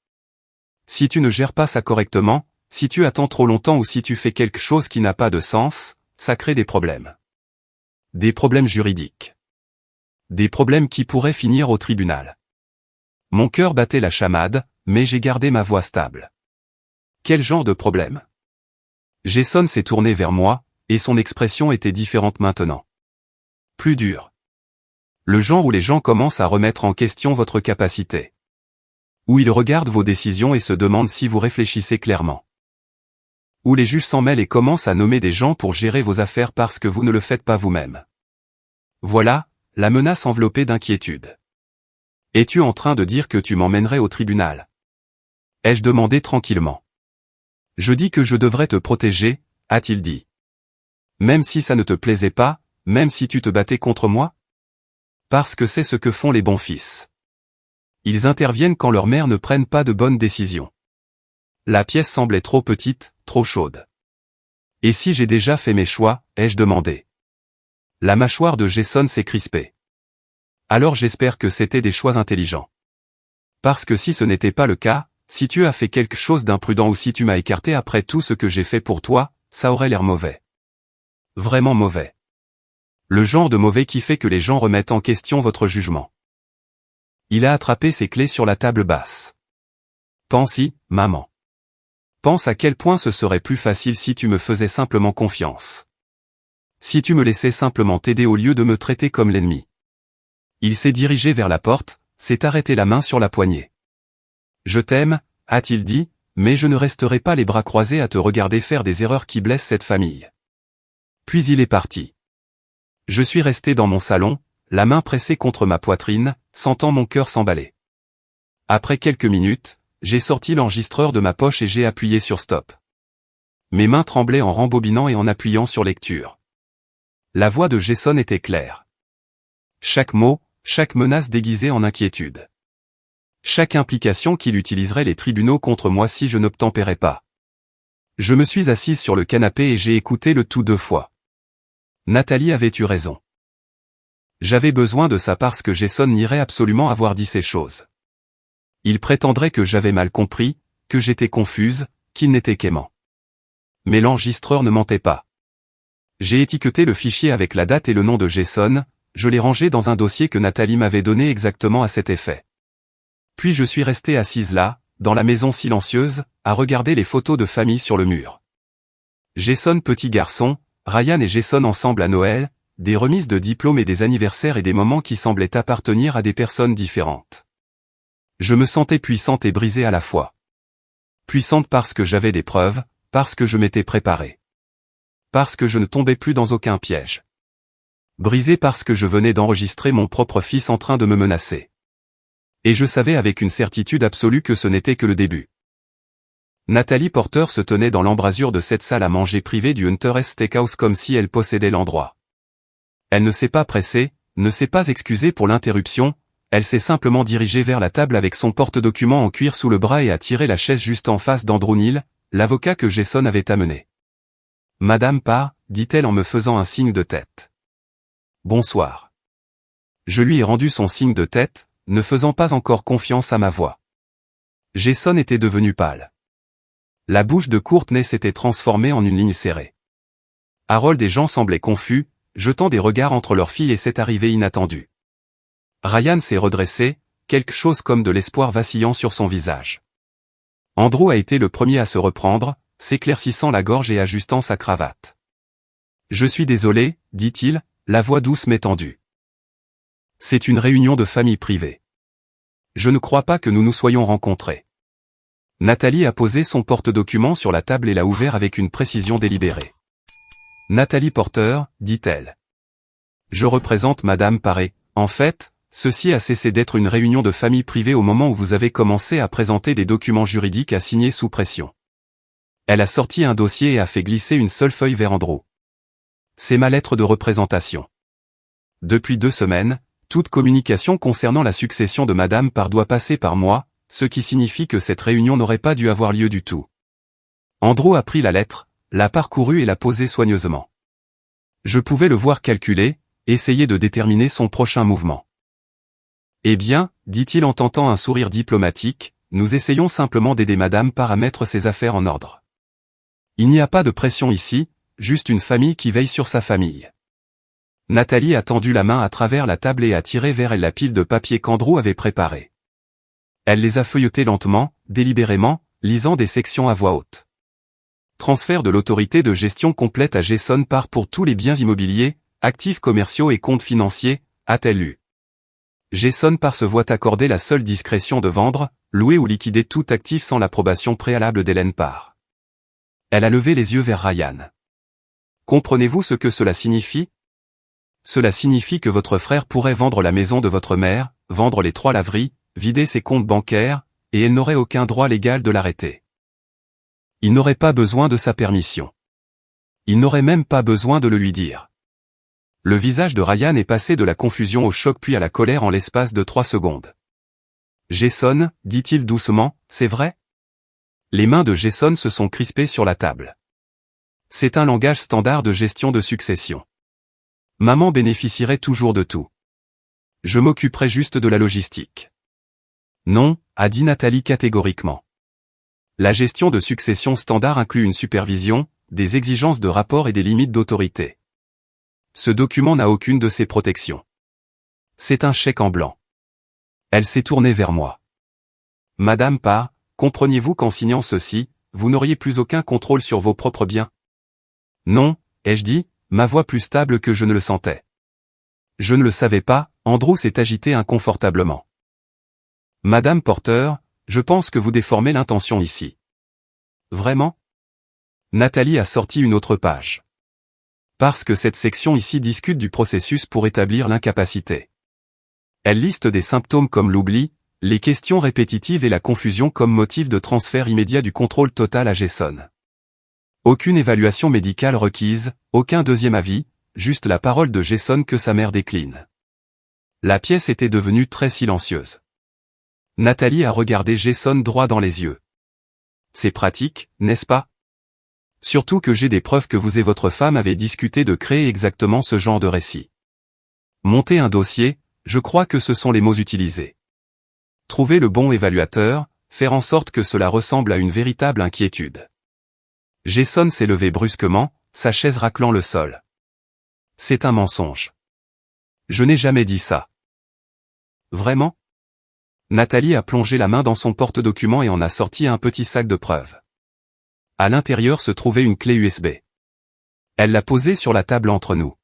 Si tu ne gères pas ça correctement, si tu attends trop longtemps ou si tu fais quelque chose qui n'a pas de sens, ça crée des problèmes. Des problèmes juridiques. Des problèmes qui pourraient finir au tribunal. Mon cœur battait la chamade, mais j'ai gardé ma voix stable. Quel genre de problème? Jason s'est tourné vers moi, et son expression était différente maintenant. Plus dure. Le genre où les gens commencent à remettre en question votre capacité. Où ils regardent vos décisions et se demandent si vous réfléchissez clairement. Où les juges s'en mêlent et commencent à nommer des gens pour gérer vos affaires parce que vous ne le faites pas vous-même. Voilà, la menace enveloppée d'inquiétude. Es-tu en train de dire que tu m'emmènerais au tribunal? Ai-je demandé tranquillement. Je dis que je devrais te protéger, a-t-il dit. Même si ça ne te plaisait pas, même si tu te battais contre moi? Parce que c'est ce que font les bons fils. Ils interviennent quand leurs mères ne prennent pas de bonnes décisions. La pièce semblait trop petite, trop chaude. Et si j'ai déjà fait mes choix, ai-je demandé. La mâchoire de Jason s'est crispée. Alors j'espère que c'était des choix intelligents. Parce que si ce n'était pas le cas, si tu as fait quelque chose d'imprudent ou si tu m'as écarté après tout ce que j'ai fait pour toi, ça aurait l'air mauvais. Vraiment mauvais. Le genre de mauvais qui fait que les gens remettent en question votre jugement. Il a attrapé ses clés sur la table basse. Pense-y, maman. Pense à quel point ce serait plus facile si tu me faisais simplement confiance. Si tu me laissais simplement t'aider au lieu de me traiter comme l'ennemi. Il s'est dirigé vers la porte, s'est arrêté la main sur la poignée. Je t'aime, a-t-il dit, mais je ne resterai pas les bras croisés à te regarder faire des erreurs qui blessent cette famille. Puis il est parti. Je suis resté dans mon salon, la main pressée contre ma poitrine, sentant mon cœur s'emballer. Après quelques minutes, j'ai sorti l'enregistreur de ma poche et j'ai appuyé sur stop. Mes mains tremblaient en rembobinant et en appuyant sur lecture. La voix de Jason était claire. Chaque mot, chaque menace déguisée en inquiétude. Chaque implication qu'il utiliserait les tribunaux contre moi si je n'obtempérais pas. Je me suis assise sur le canapé et j'ai écouté le tout 2 fois. Nathalie avait eu raison. J'avais besoin de ça parce que Jason nierait absolument avoir dit ces choses. Il prétendrait que j'avais mal compris, que j'étais confuse, qu'il n'était qu'aimant. Mais l'enregistreur ne mentait pas. J'ai étiqueté le fichier avec la date et le nom de Jason, je l'ai rangé dans un dossier que Nathalie m'avait donné exactement à cet effet. Puis je suis restée assise là, dans la maison silencieuse, à regarder les photos de famille sur le mur. Jason petit garçon, Ryan et Jason ensemble à Noël, des remises de diplômes et des anniversaires et des moments qui semblaient appartenir à des personnes différentes. Je me sentais puissante et brisée à la fois. Puissante parce que j'avais des preuves, parce que je m'étais préparée. Parce que je ne tombais plus dans aucun piège. Brisée parce que je venais d'enregistrer mon propre fils en train de me menacer. Et je savais avec une certitude absolue que ce n'était que le début. Nathalie Porter se tenait dans l'embrasure de cette salle à manger privée du Hunter's Steakhouse comme si elle possédait l'endroit. Elle ne s'est pas pressée, ne s'est pas excusée pour l'interruption, elle s'est simplement dirigée vers la table avec son porte-documents en cuir sous le bras et a tiré la chaise juste en face d'Andrew Neal, l'avocat que Jason avait amené. « Madame Parr », dit-elle en me faisant un signe de tête. « Bonsoir. » Je lui ai rendu son signe de tête, ne faisant pas encore confiance à ma voix. Jason était devenu pâle. La bouche de Courtney s'était transformée en une ligne serrée. Harold et Jean semblaient confus, jetant des regards entre leurs filles et cette arrivée inattendue. Ryan s'est redressé, quelque chose comme de l'espoir vacillant sur son visage. Andrew a été le premier à se reprendre, s'éclaircissant la gorge et ajustant sa cravate. « Je suis désolé, dit-il, la voix douce mais tendue. C'est une réunion de famille privée. Je ne crois pas que nous nous soyons rencontrés. Nathalie a posé son porte-document sur la table et l'a ouvert avec une précision délibérée. Nathalie Porter, dit-elle. Je représente Madame Paré. En fait, ceci a cessé d'être une réunion de famille privée au moment où vous avez commencé à présenter des documents juridiques à signer sous pression. Elle a sorti un dossier et a fait glisser une seule feuille vers Andrew. C'est ma lettre de représentation. Depuis 2 semaines, toute communication concernant la succession de Madame Parr doit passer par moi, ce qui signifie que cette réunion n'aurait pas dû avoir lieu du tout. Andrew a pris la lettre, l'a parcourue et l'a posée soigneusement. Je pouvais le voir calculer, essayer de déterminer son prochain mouvement. Eh bien, dit-il en tentant un sourire diplomatique, nous essayons simplement d'aider Madame Parr à mettre ses affaires en ordre. Il n'y a pas de pression ici, juste une famille qui veille sur sa famille. Nathalie a tendu la main à travers la table et a tiré vers elle la pile de papiers qu'Andrew avait préparés. Elle les a feuilletés lentement, délibérément, lisant des sections à voix haute. Transfert de l'autorité de gestion complète à Jason Parr pour tous les biens immobiliers, actifs commerciaux et comptes financiers, a-t-elle lu. Jason Parr se voit accorder la seule discrétion de vendre, louer ou liquider tout actif sans l'approbation préalable d'Hélène Parr. Elle a levé les yeux vers Ryan. Comprenez-vous ce que cela signifie? Cela signifie que votre frère pourrait vendre la maison de votre mère, vendre les 3 laveries, vider ses comptes bancaires, et elle n'aurait aucun droit légal de l'arrêter. Il n'aurait pas besoin de sa permission. Il n'aurait même pas besoin de le lui dire. Le visage de Ryan est passé de la confusion au choc puis à la colère en l'espace de 3 secondes. Jason, dit-il doucement, c'est vrai? Les mains de Jason se sont crispées sur la table. C'est un langage standard de gestion de succession. Maman bénéficierait toujours de tout. Je m'occuperai juste de la logistique. Non, a dit Nathalie catégoriquement. La gestion de succession standard inclut une supervision, des exigences de rapport et des limites d'autorité. Ce document n'a aucune de ces protections. C'est un chèque en blanc. Elle s'est tournée vers moi. Madame Parr, compreniez-vous qu'en signant ceci, vous n'auriez plus aucun contrôle sur vos propres biens? Non, ai-je dit, ma voix plus stable que je ne le sentais. Je ne le savais pas, Andrew s'est agité inconfortablement. Madame Porter, je pense que vous déformez l'intention ici. Vraiment? Nathalie a sorti une autre page. Parce que cette section ici discute du processus pour établir l'incapacité. Elle liste des symptômes comme l'oubli, les questions répétitives et la confusion comme motif de transfert immédiat du contrôle total à Jason. Aucune évaluation médicale requise, aucun deuxième avis, juste la parole de Jason que sa mère décline. La pièce était devenue très silencieuse. Nathalie a regardé Jason droit dans les yeux. C'est pratique, n'est-ce pas? Surtout que j'ai des preuves que vous et votre femme avez discuté de créer exactement ce genre de récit. Monter un dossier, je crois que ce sont les mots utilisés. Trouver le bon évaluateur, faire en sorte que cela ressemble à une véritable inquiétude. Jason s'est levé brusquement, sa chaise raclant le sol. C'est un mensonge. Je n'ai jamais dit ça. Vraiment? Nathalie a plongé la main dans son porte-document et en a sorti un petit sac de preuves. À l'intérieur se trouvait une clé USB. Elle l'a posée sur la table entre nous.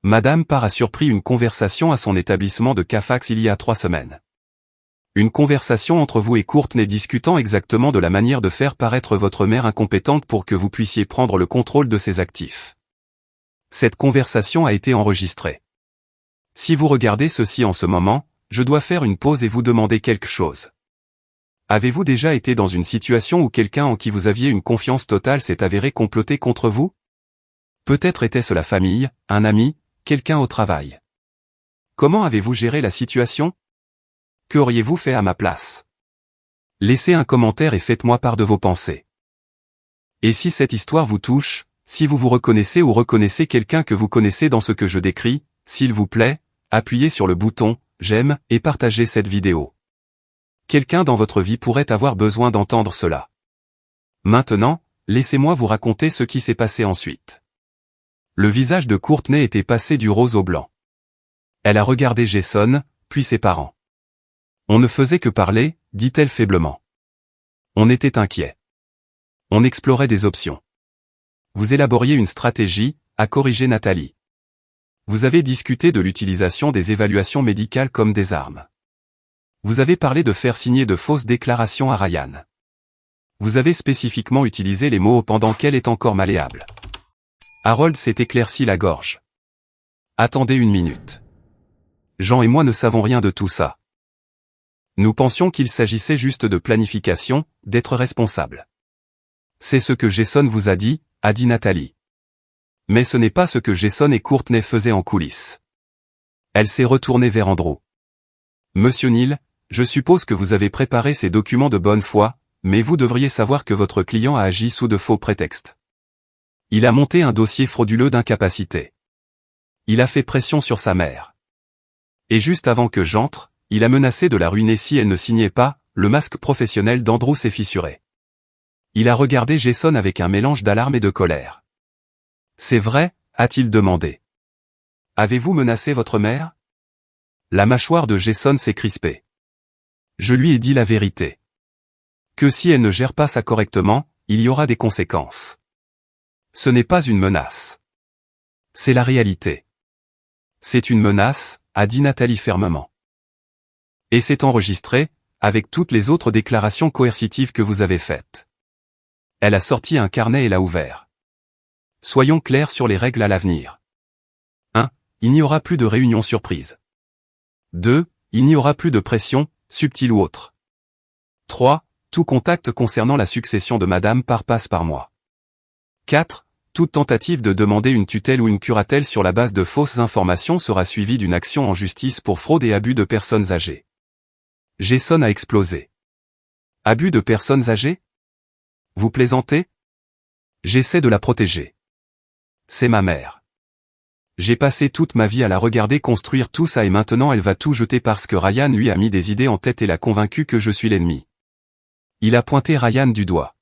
Madame Parr a surpris une conversation à son établissement de Cafax il y a 3 semaines. Une conversation entre vous et Courtney discutant exactement de la manière de faire paraître votre mère incompétente pour que vous puissiez prendre le contrôle de ses actifs. Cette conversation a été enregistrée. Si vous regardez ceci en ce moment, je dois faire une pause et vous demander quelque chose. Avez-vous déjà été dans une situation où quelqu'un en qui vous aviez une confiance totale s'est avéré comploter contre vous? Peut-être était-ce la famille, un ami, quelqu'un au travail. Comment avez-vous géré la situation? Qu'auriez-vous fait à ma place? Laissez un commentaire et faites-moi part de vos pensées. Et si cette histoire vous touche, si vous vous reconnaissez ou reconnaissez quelqu'un que vous connaissez dans ce que je décris, s'il vous plaît, appuyez sur le bouton « J'aime » et partagez cette vidéo. Quelqu'un dans votre vie pourrait avoir besoin d'entendre cela. Maintenant, laissez-moi vous raconter ce qui s'est passé ensuite. Le visage de Courtney était passé du rose au blanc. Elle a regardé Jason, puis ses parents. On ne faisait que parler, dit-elle faiblement. On était inquiet. On explorait des options. Vous élaboriez une stratégie, a corrigé Nathalie. Vous avez discuté de l'utilisation des évaluations médicales comme des armes. Vous avez parlé de faire signer de fausses déclarations à Ryan. Vous avez spécifiquement utilisé les mots pendant qu'elle est encore malléable. Harold s'est éclairci la gorge. Attendez une minute. Jean et moi ne savons rien de tout ça. Nous pensions qu'il s'agissait juste de planification, d'être responsable. C'est ce que Jason vous a dit Nathalie. Mais ce n'est pas ce que Jason et Courtney faisaient en coulisses. Elle s'est retournée vers Andrew. Monsieur Neal, je suppose que vous avez préparé ces documents de bonne foi, mais vous devriez savoir que votre client a agi sous de faux prétextes. Il a monté un dossier frauduleux d'incapacité. Il a fait pression sur sa mère. Et juste avant que j'entre, il a menacé de la ruiner si elle ne signait pas. Le masque professionnel d'Andrew s'est fissuré. Il a regardé Jason avec un mélange d'alarme et de colère. C'est vrai, a-t-il demandé. Avez-vous menacé votre mère? La mâchoire de Jason s'est crispée. Je lui ai dit la vérité. Que si elle ne gère pas ça correctement, il y aura des conséquences. Ce n'est pas une menace. C'est la réalité. C'est une menace, a dit Nathalie fermement. Et c'est enregistré, avec toutes les autres déclarations coercitives que vous avez faites. Elle a sorti un carnet et l'a ouvert. Soyons clairs sur les règles à l'avenir. 1. Il n'y aura plus de réunion surprise. 2. Il n'y aura plus de pression, subtile ou autre. 3. Tout contact concernant la succession de Madame Parr passe par moi. 4. Toute tentative de demander une tutelle ou une curatelle sur la base de fausses informations sera suivie d'une action en justice pour fraude et abus de personnes âgées. Jason a explosé. Abus de personnes âgées? Vous plaisantez? J'essaie de la protéger. C'est ma mère. J'ai passé toute ma vie à la regarder construire tout ça et maintenant elle va tout jeter parce que Ryan lui a mis des idées en tête et l'a convaincu que je suis l'ennemi. Il a pointé Ryan du doigt.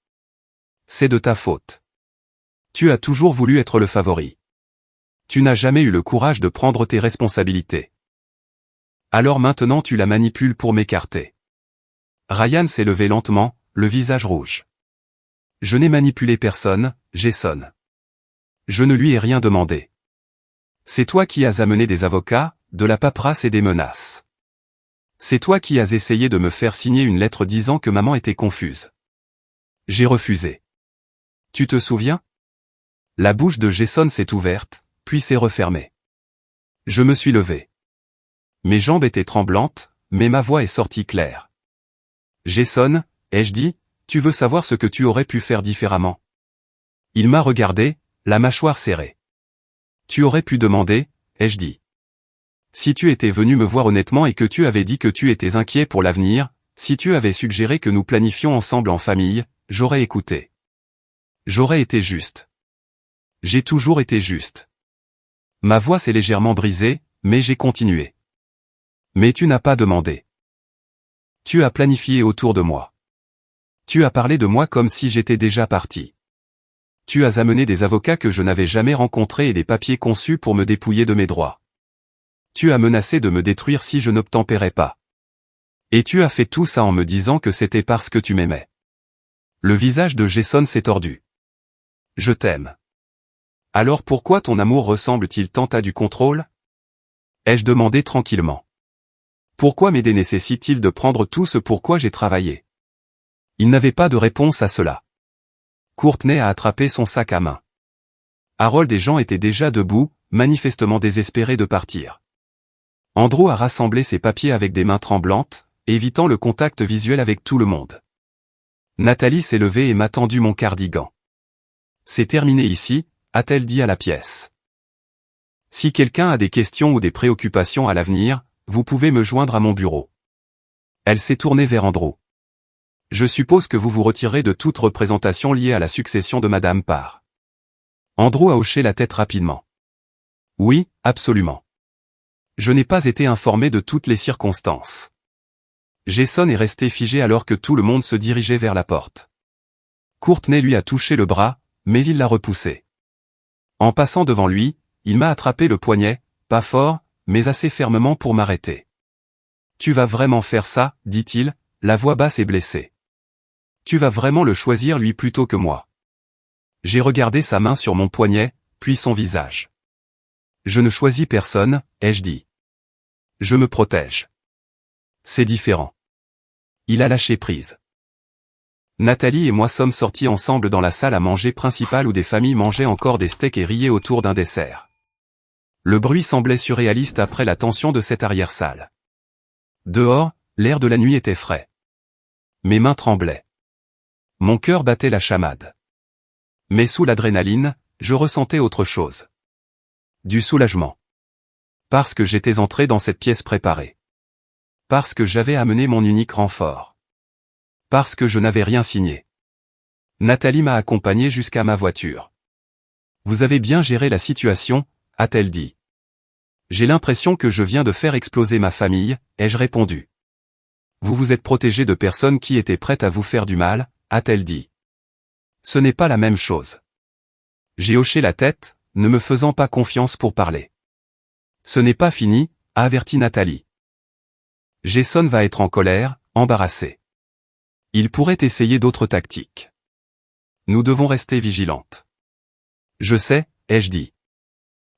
C'est de ta faute. Tu as toujours voulu être le favori. Tu n'as jamais eu le courage de prendre tes responsabilités. Alors maintenant tu la manipules pour m'écarter. Ryan s'est levé lentement, le visage rouge. Je n'ai manipulé personne, Jason. Je ne lui ai rien demandé. C'est toi qui as amené des avocats, de la paperasse et des menaces. C'est toi qui as essayé de me faire signer une lettre disant que maman était confuse. J'ai refusé. Tu te souviens? La bouche de Jason s'est ouverte, puis s'est refermée. Je me suis levé. Mes jambes étaient tremblantes, mais ma voix est sortie claire. Jason, ai-je dit, tu veux savoir ce que tu aurais pu faire différemment? Il m'a regardé, la mâchoire serrée. Tu aurais pu demander, ai-je dit. Si tu étais venu me voir honnêtement et que tu avais dit que tu étais inquiet pour l'avenir, si tu avais suggéré que nous planifions ensemble en famille, j'aurais écouté. J'aurais été juste. J'ai toujours été juste. Ma voix s'est légèrement brisée, mais j'ai continué. Mais tu n'as pas demandé. Tu as planifié autour de moi. Tu as parlé de moi comme si j'étais déjà parti. Tu as amené des avocats que je n'avais jamais rencontrés et des papiers conçus pour me dépouiller de mes droits. Tu as menacé de me détruire si je n'obtempérais pas. Et tu as fait tout ça en me disant que c'était parce que tu m'aimais. Le visage de Jason s'est tordu. Je t'aime. Alors pourquoi ton amour ressemble-t-il tant à du contrôle? Ai-je demandé tranquillement. Pourquoi m'aider nécessite-t-il de prendre tout ce pour quoi j'ai travaillé? Il n'avait pas de réponse à cela. Courtney a attrapé son sac à main. Harold et Jean étaient déjà debout, manifestement désespérés de partir. Andrew a rassemblé ses papiers avec des mains tremblantes, évitant le contact visuel avec tout le monde. Nathalie s'est levée et m'a tendu mon cardigan. C'est terminé ici, a-t-elle dit à la pièce. Si quelqu'un a des questions ou des préoccupations à l'avenir, vous pouvez me joindre à mon bureau. Elle s'est tournée vers Andrew. Je suppose que vous vous retirez de toute représentation liée à la succession de Madame Parr. Andrew a hoché la tête rapidement. Oui, absolument. Je n'ai pas été informé de toutes les circonstances. Jason est resté figé alors que tout le monde se dirigeait vers la porte. Courtney lui a touché le bras, mais il l'a repoussé. En passant devant lui, il m'a attrapé le poignet, pas fort, mais assez fermement pour m'arrêter. Tu vas vraiment faire ça, dit-il, la voix basse et blessée. Tu vas vraiment le choisir lui plutôt que moi. J'ai regardé sa main sur mon poignet, puis son visage. Je ne choisis personne, ai-je dit. Je me protège. C'est différent. Il a lâché prise. Nathalie et moi sommes sortis ensemble dans la salle à manger principale où des familles mangeaient encore des steaks et riaient autour d'un dessert. Le bruit semblait surréaliste après la tension de cette arrière-salle. Dehors, l'air de la nuit était frais. Mes mains tremblaient. Mon cœur battait la chamade. Mais sous l'adrénaline, je ressentais autre chose. Du soulagement. Parce que j'étais entré dans cette pièce préparée. Parce que j'avais amené mon unique renfort. Parce que je n'avais rien signé. Nathalie m'a accompagné jusqu'à ma voiture. Vous avez bien géré la situation, a-t-elle dit. J'ai l'impression que je viens de faire exploser ma famille, ai-je répondu. Vous vous êtes protégé de personnes qui étaient prêtes à vous faire du mal, a-t-elle dit. Ce n'est pas la même chose. J'ai hoché la tête, ne me faisant pas confiance pour parler. Ce n'est pas fini, a averti Nathalie. Jason va être en colère, embarrassé. Il pourrait essayer d'autres tactiques. Nous devons rester vigilantes. Je sais, ai-je dit.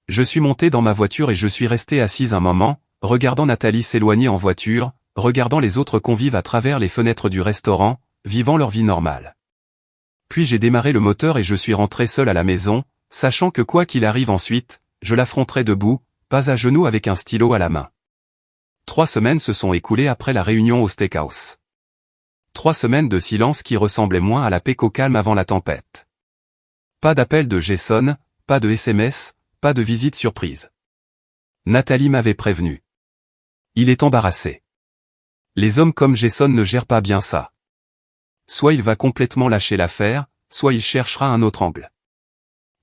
Je suis monté dans ma voiture et je suis resté assise un moment, regardant Nathalie s'éloigner en voiture, regardant les autres convives à travers les fenêtres du restaurant, vivant leur vie normale. Puis j'ai démarré le moteur et je suis rentré seul à la maison, sachant que quoi qu'il arrive ensuite, je l'affronterai debout, pas à genoux avec un stylo à la main. 3 semaines se sont écoulées après la réunion au steakhouse. 3 semaines de silence qui ressemblaient moins à la paix qu'au calme avant la tempête. Pas d'appel de Jason, pas de SMS, pas de visite surprise. Nathalie m'avait prévenu. Il est embarrassé. Les hommes comme Jason ne gèrent pas bien ça. Soit il va complètement lâcher l'affaire, soit il cherchera un autre angle.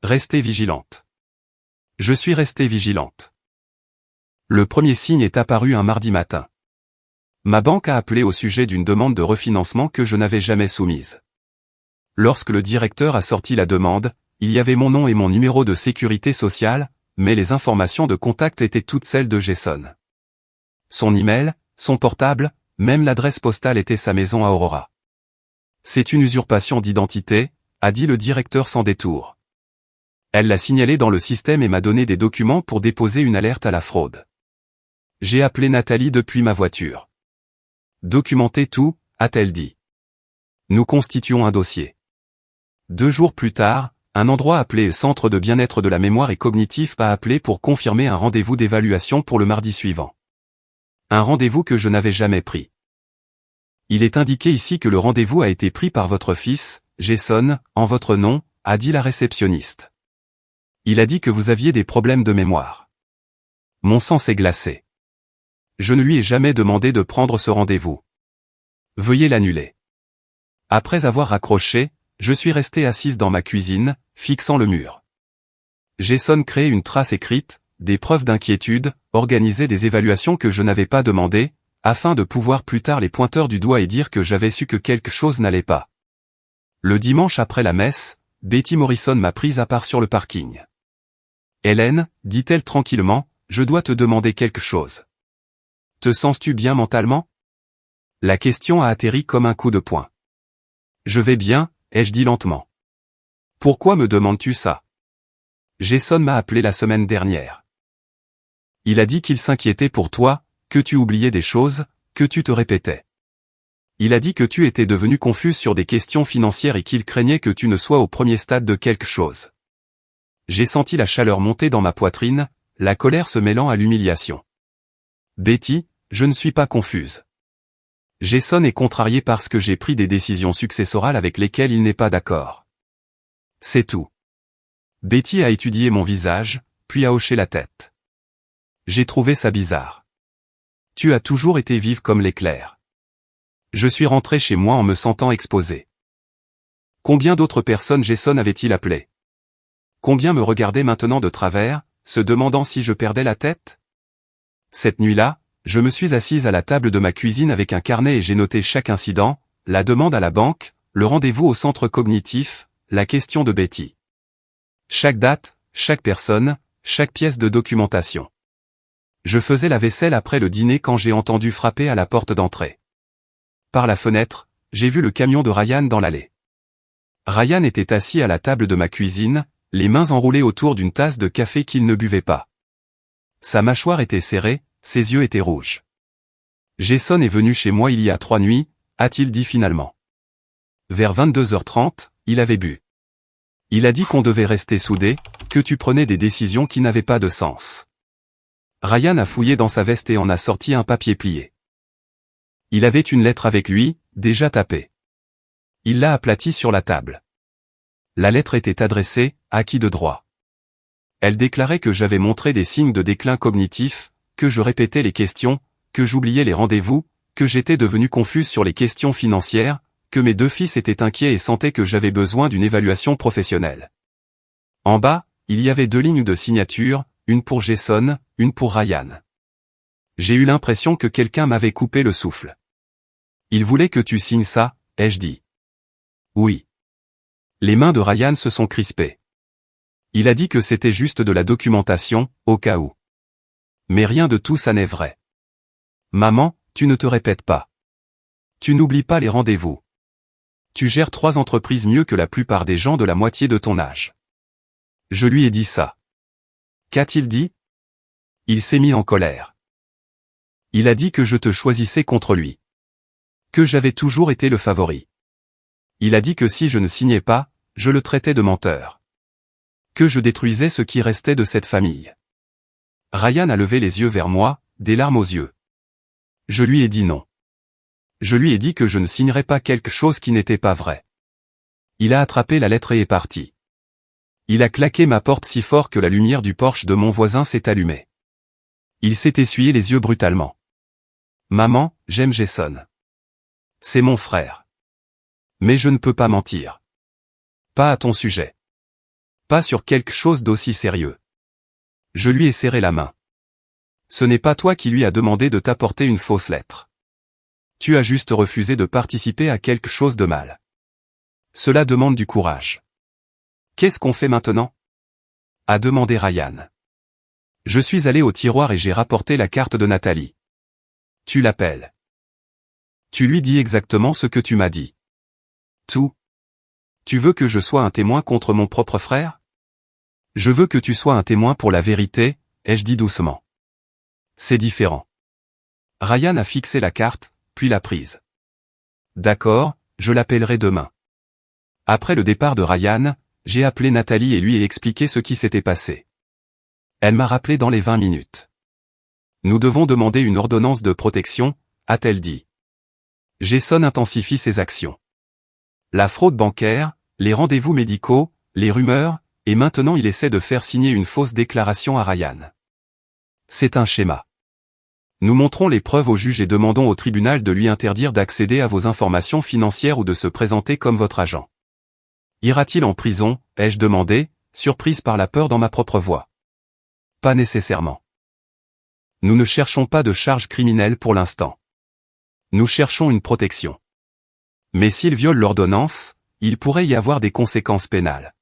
Restez vigilante. Je suis restée vigilante. Le premier signe est apparu un mardi matin. Ma banque a appelé au sujet d'une demande de refinancement que je n'avais jamais soumise. Lorsque le directeur a sorti la demande, il y avait mon nom et mon numéro de sécurité sociale, mais les informations de contact étaient toutes celles de Jason. Son email, son portable, même l'adresse postale était sa maison à Aurora. C'est une usurpation d'identité, a dit le directeur sans détour. Elle l'a signalé dans le système et m'a donné des documents pour déposer une alerte à la fraude. J'ai appelé Nathalie depuis ma voiture. Documentez tout, a-t-elle dit. Nous constituons un dossier. 2 jours plus tard, un endroit appelé Centre de bien-être de la mémoire et cognitif m'a appelé pour confirmer un rendez-vous d'évaluation pour le mardi suivant. Un rendez-vous que je n'avais jamais pris. Il est indiqué ici que le rendez-vous a été pris par votre fils, Jason, en votre nom, a dit la réceptionniste. Il a dit que vous aviez des problèmes de mémoire. Mon sang s'est glacé. Je ne lui ai jamais demandé de prendre ce rendez-vous. Veuillez l'annuler. Après avoir raccroché, je suis resté assise dans ma cuisine, fixant le mur. Jason créait une trace écrite, des preuves d'inquiétude, organisait des évaluations que je n'avais pas demandées, afin de pouvoir plus tard les pointeurs du doigt et dire que j'avais su que quelque chose n'allait pas. Le dimanche après la messe, Betty Morrison m'a prise à part sur le parking. Hélène, dit-elle tranquillement, je dois te demander quelque chose. Te sens-tu bien mentalement? La question a atterri comme un coup de poing. Je vais bien, ai-je dit lentement. Pourquoi me demandes-tu ça? Jason m'a appelé la semaine dernière. Il a dit qu'il s'inquiétait pour toi, que tu oubliais des choses, que tu te répétais. Il a dit que tu étais devenue confuse sur des questions financières et qu'il craignait que tu ne sois au premier stade de quelque chose. J'ai senti la chaleur monter dans ma poitrine, la colère se mêlant à l'humiliation. Betty, je ne suis pas confuse. Jason est contrarié parce que j'ai pris des décisions successorales avec lesquelles il n'est pas d'accord. C'est tout. Betty a étudié mon visage, puis a hoché la tête. J'ai trouvé ça bizarre. Tu as toujours été vive comme l'éclair. Je suis rentré chez moi en me sentant exposé. Combien d'autres personnes Jason avait-il appelé? Combien me regardaient maintenant de travers, se demandant si je perdais la tête? Cette nuit-là, je me suis assise à la table de ma cuisine avec un carnet et j'ai noté chaque incident, la demande à la banque, le rendez-vous au centre cognitif, la question de Betty. Chaque date, chaque personne, chaque pièce de documentation. Je faisais la vaisselle après le dîner quand j'ai entendu frapper à la porte d'entrée. Par la fenêtre, j'ai vu le camion de Ryan dans l'allée. Ryan était assis à la table de ma cuisine, les mains enroulées autour d'une tasse de café qu'il ne buvait pas. Sa mâchoire était serrée, ses yeux étaient rouges. Jason est venu chez moi il y a 3 nuits, a-t-il dit finalement. Vers 22h30, il avait bu. Il a dit qu'on devait rester soudés, que tu prenais des décisions qui n'avaient pas de sens. Ryan a fouillé dans sa veste et en a sorti un papier plié. Il avait une lettre avec lui, déjà tapée. Il l'a aplatie sur la table. La lettre était adressée, à qui de droit. Elle déclarait que j'avais montré des signes de déclin cognitif, que je répétais les questions, que j'oubliais les rendez-vous, que j'étais devenu confuse sur les questions financières, que mes 2 fils étaient inquiets et sentaient que j'avais besoin d'une évaluation professionnelle. En bas, il y avait 2 lignes de signature, une pour Jason, une pour Ryan. J'ai eu l'impression que quelqu'un m'avait coupé le souffle. Il voulait que tu signes ça, ai-je dit. Oui. Les mains de Ryan se sont crispées. Il a dit que c'était juste de la documentation, au cas où. Mais rien de tout ça n'est vrai. Maman, tu ne te répètes pas. Tu n'oublies pas les rendez-vous. Tu gères 3 entreprises mieux que la plupart des gens de la moitié de ton âge. Je lui ai dit ça. Qu'a-t-il dit? Il s'est mis en colère. Il a dit que je te choisissais contre lui. Que j'avais toujours été le favori. Il a dit que si je ne signais pas, je le traitais de menteur. Que je détruisais ce qui restait de cette famille. Ryan a levé les yeux vers moi, des larmes aux yeux. Je lui ai dit non. Je lui ai dit que je ne signerais pas quelque chose qui n'était pas vrai. Il a attrapé la lettre et est parti. Il a claqué ma porte si fort que la lumière du Porsche de mon voisin s'est allumée. Il s'est essuyé les yeux brutalement. Maman, j'aime Jason. C'est mon frère. Mais je ne peux pas mentir. Pas à ton sujet. Pas sur quelque chose d'aussi sérieux. Je lui ai serré la main. Ce n'est pas toi qui lui as demandé de t'apporter une fausse lettre. Tu as juste refusé de participer à quelque chose de mal. Cela demande du courage. Qu'est-ce qu'on fait maintenant? A demandé Ryan. Je suis allé au tiroir et j'ai rapporté la carte de Nathalie. Tu l'appelles. Tu lui dis exactement ce que tu m'as dit. Tout. Tu veux que je sois un témoin contre mon propre frère? Je veux que tu sois un témoin pour la vérité, ai-je dit doucement. C'est différent. Ryan a fixé la carte, puis l'a prise. D'accord, je l'appellerai demain. Après le départ de Ryan, j'ai appelé Nathalie et lui ai expliqué ce qui s'était passé. Elle m'a rappelé dans les 20 minutes. Nous devons demander une ordonnance de protection, a-t-elle dit. Jason intensifie ses actions. La fraude bancaire, les rendez-vous médicaux, les rumeurs, et maintenant il essaie de faire signer une fausse déclaration à Ryan. C'est un schéma. Nous montrons les preuves au juge et demandons au tribunal de lui interdire d'accéder à vos informations financières ou de se présenter comme votre agent. Ira-t-il en prison, ai-je demandé, surprise par la peur dans ma propre voix. Pas nécessairement. Nous ne cherchons pas de charges criminelles pour l'instant. Nous cherchons une protection. Mais s'il viole l'ordonnance, il pourrait y avoir des conséquences pénales.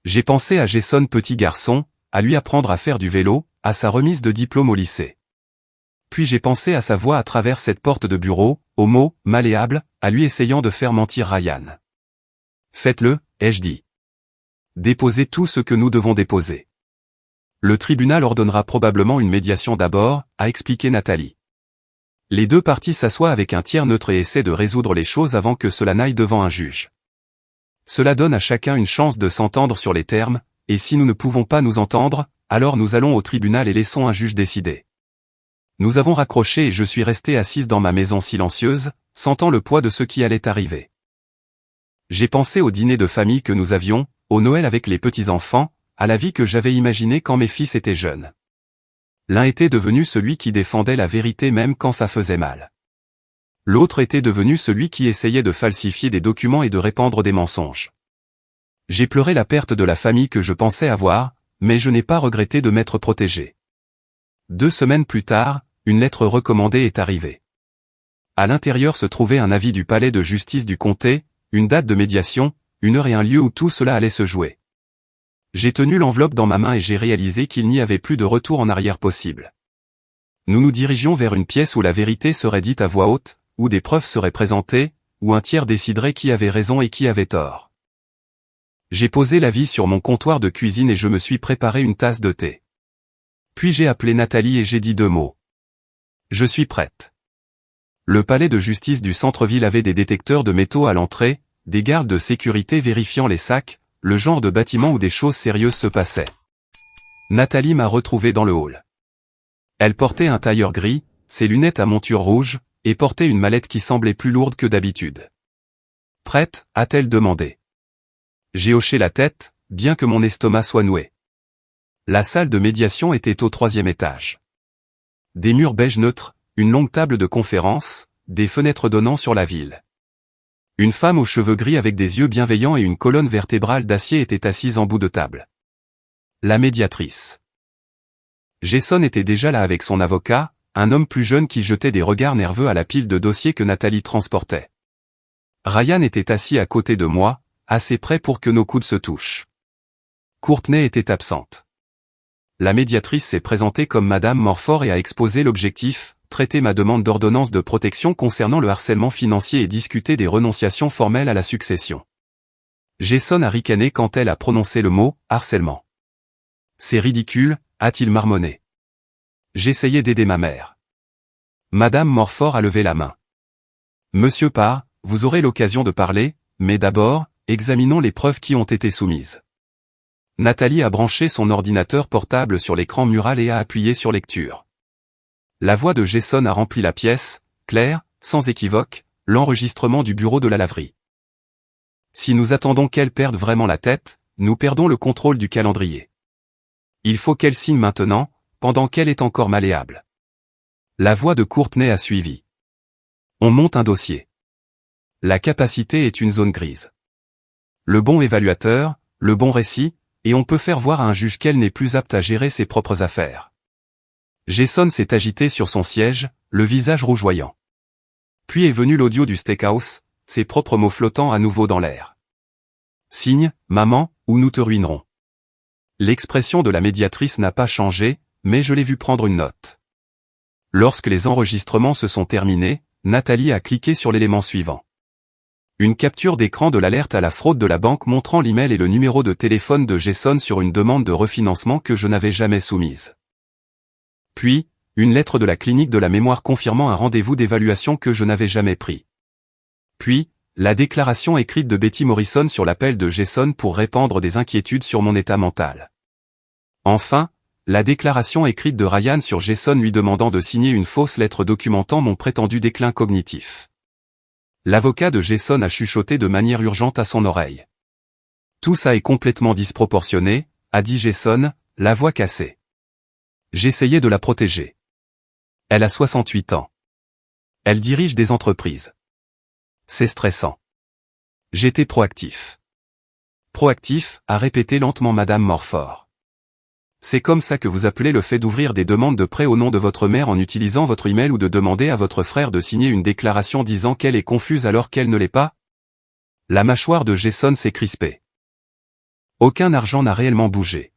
J'ai pensé à Jason petit garçon, à lui apprendre à faire du vélo, à sa remise de diplôme au lycée. Puis j'ai pensé à sa voix à travers cette porte de bureau, aux mots, malléables, à lui essayant de faire mentir Ryan. Faites-le, ai-je dit. Déposez tout ce que nous devons déposer. Le tribunal ordonnera probablement une médiation d'abord, a expliqué Nathalie. Les 2 parties s'assoient avec un tiers neutre et essaient de résoudre les choses avant que cela n'aille devant un juge. Cela donne à chacun une chance de s'entendre sur les termes, et si nous ne pouvons pas nous entendre, alors nous allons au tribunal et laissons un juge décider. Nous avons raccroché et je suis restée assise dans ma maison silencieuse, sentant le poids de ce qui allait arriver. J'ai pensé au dîner de famille que nous avions, au Noël avec les petits-enfants, à la vie que j'avais imaginée quand mes fils étaient jeunes. L'un était devenu celui qui défendait la vérité même quand ça faisait mal. L'autre était devenu celui qui essayait de falsifier des documents et de répandre des mensonges. J'ai pleuré la perte de la famille que je pensais avoir, mais je n'ai pas regretté de m'être protégé. 2 semaines plus tard, une lettre recommandée est arrivée. À l'intérieur se trouvait un avis du palais de justice du comté, une date de médiation, une heure et un lieu où tout cela allait se jouer. J'ai tenu l'enveloppe dans ma main et j'ai réalisé qu'il n'y avait plus de retour en arrière possible. Nous nous dirigions vers une pièce où la vérité serait dite à voix haute, où des preuves seraient présentées, où un tiers déciderait qui avait raison et qui avait tort. J'ai posé l'avis sur mon comptoir de cuisine et je me suis préparé une tasse de thé. Puis j'ai appelé Nathalie et j'ai dit 2 mots. Je suis prête. Le palais de justice du centre-ville avait des détecteurs de métaux à l'entrée, des gardes de sécurité vérifiant les sacs, le genre de bâtiment où des choses sérieuses se passaient. Nathalie m'a retrouvé dans le hall. Elle portait un tailleur gris, ses lunettes à monture rouge, et portait une mallette qui semblait plus lourde que d'habitude. « Prête ?» a-t-elle demandé. J'ai hoché la tête, bien que mon estomac soit noué. La salle de médiation était au 3e étage. Des murs beige neutre, une longue table de conférence, des fenêtres donnant sur la ville. Une femme aux cheveux gris avec des yeux bienveillants et une colonne vertébrale d'acier était assise en bout de table. La médiatrice. Jason était déjà là avec son avocat, un homme plus jeune qui jetait des regards nerveux à la pile de dossiers que Nathalie transportait. Ryan était assis à côté de moi, assez près pour que nos coudes se touchent. Courtney était absente. La médiatrice s'est présentée comme Madame Morford et a exposé l'objectif, traiter ma demande d'ordonnance de protection concernant le harcèlement financier et discuter des renonciations formelles à la succession. Jason a ricané quand elle a prononcé le mot « harcèlement ». C'est ridicule, a-t-il marmonné. J'essayais d'aider ma mère. Madame Morford a levé la main. Monsieur Parr, vous aurez l'occasion de parler, mais d'abord, examinons les preuves qui ont été soumises. Nathalie a branché son ordinateur portable sur l'écran mural et a appuyé sur lecture. La voix de Jason a rempli la pièce, claire, sans équivoque, l'enregistrement du bureau de la laverie. Si nous attendons qu'elle perde vraiment la tête, nous perdons le contrôle du calendrier. Il faut qu'elle signe maintenant, pendant qu'elle est encore malléable. La voix de Courtney a suivi. On monte un dossier. La capacité est une zone grise. Le bon évaluateur, le bon récit, et on peut faire voir à un juge qu'elle n'est plus apte à gérer ses propres affaires. Jason s'est agité sur son siège, le visage rougeoyant. Puis est venu l'audio du steakhouse, ses propres mots flottant à nouveau dans l'air. Signe, maman, ou nous te ruinerons. L'expression de la médiatrice n'a pas changé, mais je l'ai vu prendre une note. Lorsque les enregistrements se sont terminés, Nathalie a cliqué sur l'élément suivant. Une capture d'écran de l'alerte à la fraude de la banque montrant l'email et le numéro de téléphone de Jason sur une demande de refinancement que je n'avais jamais soumise. Puis, une lettre de la clinique de la mémoire confirmant un rendez-vous d'évaluation que je n'avais jamais pris. Puis, la déclaration écrite de Betty Morrison sur l'appel de Jason pour répandre des inquiétudes sur mon état mental. Enfin, la déclaration écrite de Ryan sur Jason lui demandant de signer une fausse lettre documentant mon prétendu déclin cognitif. L'avocat de Jason a chuchoté de manière urgente à son oreille. Tout ça est complètement disproportionné, a dit Jason, la voix cassée. J'essayais de la protéger. Elle a 68 ans. Elle dirige des entreprises. C'est stressant. J'étais proactif. Proactif, a répété lentement Madame Morford. C'est comme ça que vous appelez le fait d'ouvrir des demandes de prêt au nom de votre mère en utilisant votre email ou de demander à votre frère de signer une déclaration disant qu'elle est confuse alors qu'elle ne l'est pas? La mâchoire de Jason s'est crispée. Aucun argent n'a réellement bougé.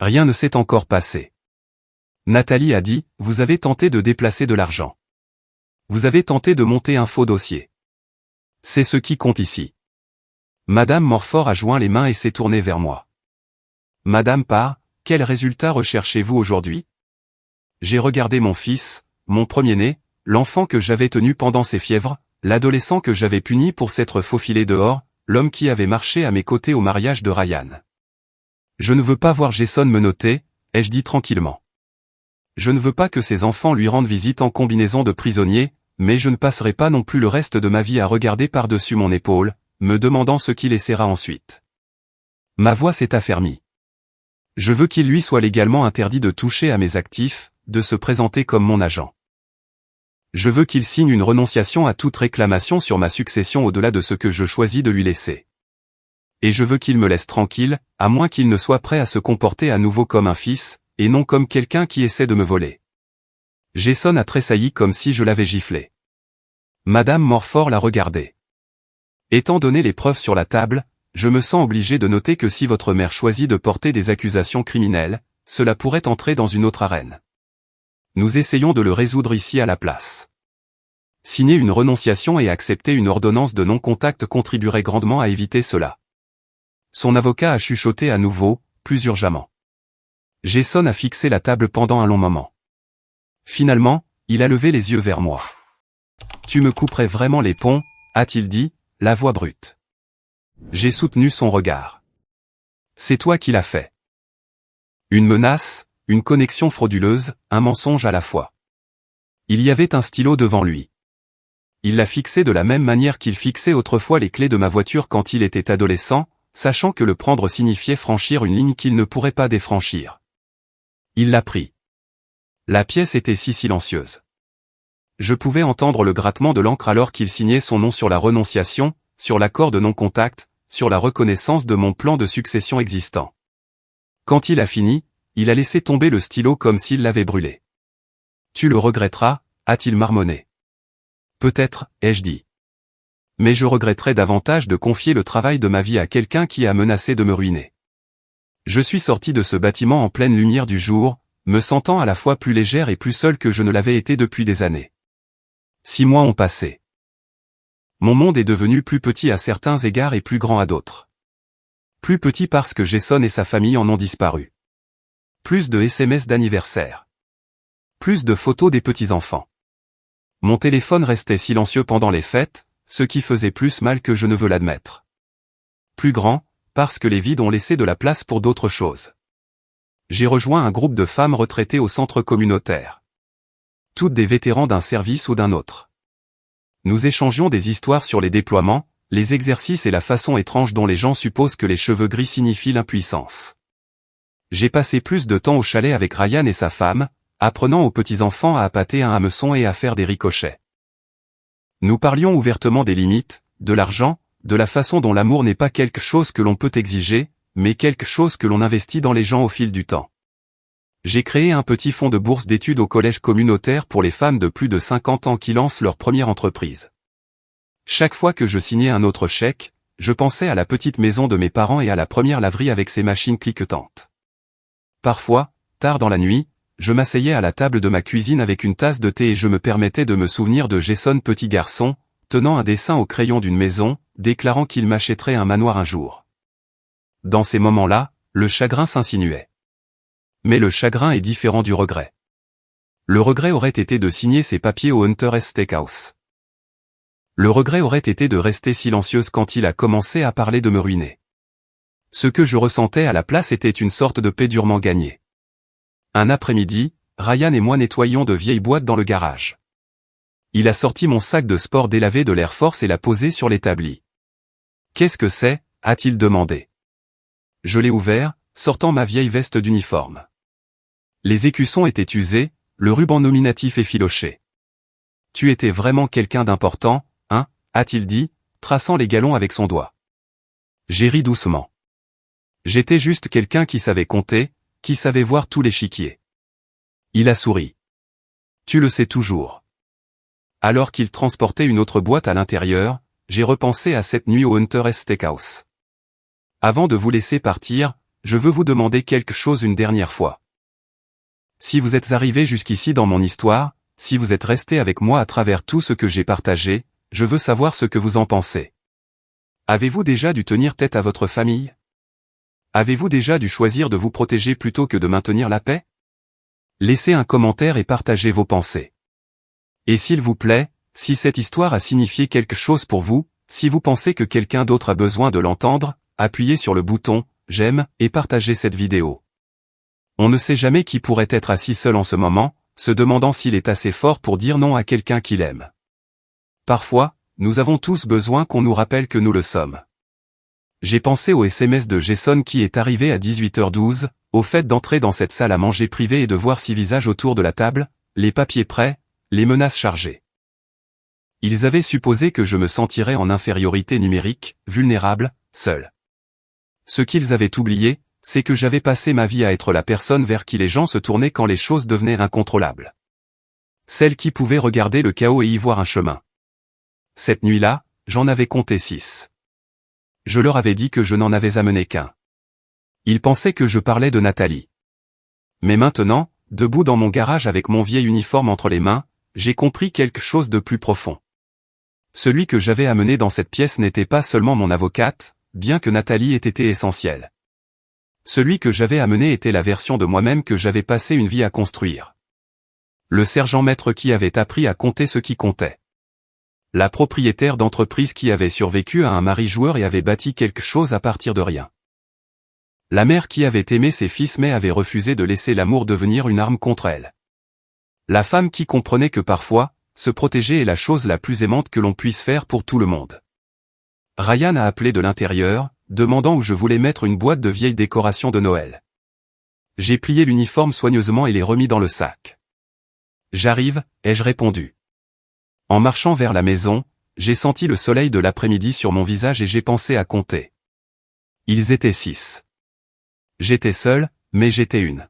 Rien ne s'est encore passé. Nathalie a dit, vous avez tenté de déplacer de l'argent. Vous avez tenté de monter un faux dossier. C'est ce qui compte ici. Madame Morford a joint les mains et s'est tournée vers moi. Madame Parr, quel résultat recherchez-vous aujourd'hui? J'ai regardé mon fils, mon premier-né, l'enfant que j'avais tenu pendant ses fièvres, l'adolescent que j'avais puni pour s'être faufilé dehors, l'homme qui avait marché à mes côtés au mariage de Ryan. Je ne veux pas voir Jason me noter, ai-je dit tranquillement. Je ne veux pas que ses enfants lui rendent visite en combinaison de prisonnier, mais je ne passerai pas non plus le reste de ma vie à regarder par-dessus mon épaule, me demandant ce qu'il essaiera ensuite. Ma voix s'est affermie. Je veux qu'il lui soit légalement interdit de toucher à mes actifs, de se présenter comme mon agent. Je veux qu'il signe une renonciation à toute réclamation sur ma succession au-delà de ce que je choisis de lui laisser. Et je veux qu'il me laisse tranquille, à moins qu'il ne soit prêt à se comporter à nouveau comme un fils, et non comme quelqu'un qui essaie de me voler. Jason a tressailli comme si je l'avais giflé. Madame Morford l'a regardé. Étant donné les preuves sur la table, je me sens obligé de noter que si votre mère choisit de porter des accusations criminelles, cela pourrait entrer dans une autre arène. Nous essayons de le résoudre ici à la place. Signer une renonciation et accepter une ordonnance de non-contact contribuerait grandement à éviter cela. Son avocat a chuchoté à nouveau, plus urgemment. Jason a fixé la table pendant un long moment. Finalement, il a levé les yeux vers moi. « Tu me couperais vraiment les ponts ?» a-t-il dit, la voix brute. J'ai soutenu son regard. « C'est toi qui l'as fait. » Une menace, une connexion frauduleuse, un mensonge à la fois. Il y avait un stylo devant lui. Il l'a fixé de la même manière qu'il fixait autrefois les clés de ma voiture quand il était adolescent, sachant que le prendre signifiait franchir une ligne qu'il ne pourrait pas défranchir. Il l'a pris. La pièce était si silencieuse. Je pouvais entendre le grattement de l'encre alors qu'il signait son nom sur la renonciation, sur l'accord de non-contact, sur la reconnaissance de mon plan de succession existant. Quand il a fini, il a laissé tomber le stylo comme s'il l'avait brûlé. « Tu le regretteras » a-t-il marmonné. « Peut-être, ai-je dit. Mais je regretterais davantage de confier le travail de ma vie à quelqu'un qui a menacé de me ruiner. » Je suis sorti de ce bâtiment en pleine lumière du jour, me sentant à la fois plus légère et plus seule que je ne l'avais été depuis des années. 6 mois ont passé. Mon monde est devenu plus petit à certains égards et plus grand à d'autres. Plus petit parce que Jason et sa famille en ont disparu. Plus de SMS d'anniversaire. Plus de photos des petits-enfants. Mon téléphone restait silencieux pendant les fêtes, ce qui faisait plus mal que je ne veux l'admettre. Plus grand, parce que les vides ont laissé de la place pour d'autres choses. J'ai rejoint un groupe de femmes retraitées au centre communautaire. Toutes des vétérans d'un service ou d'un autre. Nous échangions des histoires sur les déploiements, les exercices et la façon étrange dont les gens supposent que les cheveux gris signifient l'impuissance. J'ai passé plus de temps au chalet avec Ryan et sa femme, apprenant aux petits-enfants à appâter un hameçon et à faire des ricochets. Nous parlions ouvertement des limites, de l'argent, de la façon dont l'amour n'est pas quelque chose que l'on peut exiger, mais quelque chose que l'on investit dans les gens au fil du temps. J'ai créé un petit fonds de bourse d'études au collège communautaire pour les femmes de plus de 50 ans qui lancent leur première entreprise. Chaque fois que je signais un autre chèque, je pensais à la petite maison de mes parents et à la première laverie avec ses machines cliquetantes. Parfois, tard dans la nuit, je m'asseyais à la table de ma cuisine avec une tasse de thé et je me permettais de me souvenir de Jason petit garçon, tenant un dessin au crayon d'une maison, déclarant qu'il m'achèterait un manoir un jour. Dans ces moments-là, le chagrin s'insinuait. Mais le chagrin est différent du regret. Le regret aurait été de signer ses papiers au Hunter's Steakhouse. Le regret aurait été de rester silencieuse quand il a commencé à parler de me ruiner. Ce que je ressentais à la place était une sorte de paix durement gagnée. Un après-midi, Ryan et moi nettoyions de vieilles boîtes dans le garage. Il a sorti mon sac de sport délavé de l'Air Force et l'a posé sur l'établi. « Qu'est-ce que c'est » a-t-il demandé. Je l'ai ouvert, sortant ma vieille veste d'uniforme. Les écussons étaient usés, le ruban nominatif effiloché. « Tu étais vraiment quelqu'un d'important, hein » a-t-il dit, traçant les galons avec son doigt. J'ai ri doucement. J'étais juste quelqu'un qui savait compter, qui savait voir tout l'échiquier. Il a souri. « Tu le sais toujours. » Alors qu'il transportait une autre boîte à l'intérieur, j'ai repensé à cette nuit au Hunter's Steakhouse. Avant de vous laisser partir, je veux vous demander quelque chose une dernière fois. Si vous êtes arrivé jusqu'ici dans mon histoire, si vous êtes resté avec moi à travers tout ce que j'ai partagé, je veux savoir ce que vous en pensez. Avez-vous déjà dû tenir tête à votre famille? Avez-vous déjà dû choisir de vous protéger plutôt que de maintenir la paix? Laissez un commentaire et partagez vos pensées. Et s'il vous plaît, si cette histoire a signifié quelque chose pour vous, si vous pensez que quelqu'un d'autre a besoin de l'entendre, appuyez sur le bouton « J'aime » et partagez cette vidéo. On ne sait jamais qui pourrait être assis seul en ce moment, se demandant s'il est assez fort pour dire non à quelqu'un qu'il aime. Parfois, nous avons tous besoin qu'on nous rappelle que nous le sommes. J'ai pensé au SMS de Jason qui est arrivé à 18h12, au fait d'entrer dans cette salle à manger privée et de voir 6 visages autour de la table, les papiers prêts, les menaces chargées. Ils avaient supposé que je me sentirais en infériorité numérique, vulnérable, seul. Ce qu'ils avaient oublié, c'est que j'avais passé ma vie à être la personne vers qui les gens se tournaient quand les choses devenaient incontrôlables. Celle qui pouvait regarder le chaos et y voir un chemin. Cette nuit-là, j'en avais compté 6. Je leur avais dit que je n'en avais amené qu'un. Ils pensaient que je parlais de Nathalie. Mais maintenant, debout dans mon garage avec mon vieil uniforme entre les mains, j'ai compris quelque chose de plus profond. Celui que j'avais amené dans cette pièce n'était pas seulement mon avocate, bien que Nathalie ait été essentielle. Celui que j'avais amené était la version de moi-même que j'avais passé une vie à construire. Le sergent-maître qui avait appris à compter ce qui comptait. La propriétaire d'entreprise qui avait survécu à un mari joueur et avait bâti quelque chose à partir de rien. La mère qui avait aimé ses fils mais avait refusé de laisser l'amour devenir une arme contre elle. La femme qui comprenait que parfois, se protéger est la chose la plus aimante que l'on puisse faire pour tout le monde. Ryan a appelé de l'intérieur, demandant où je voulais mettre une boîte de vieilles décorations de Noël. J'ai plié l'uniforme soigneusement et l'ai remis dans le sac. J'arrive, ai-je répondu. En marchant vers la maison, j'ai senti le soleil de l'après-midi sur mon visage et j'ai pensé à compter. Ils étaient 6. J'étais seul, mais j'étais une.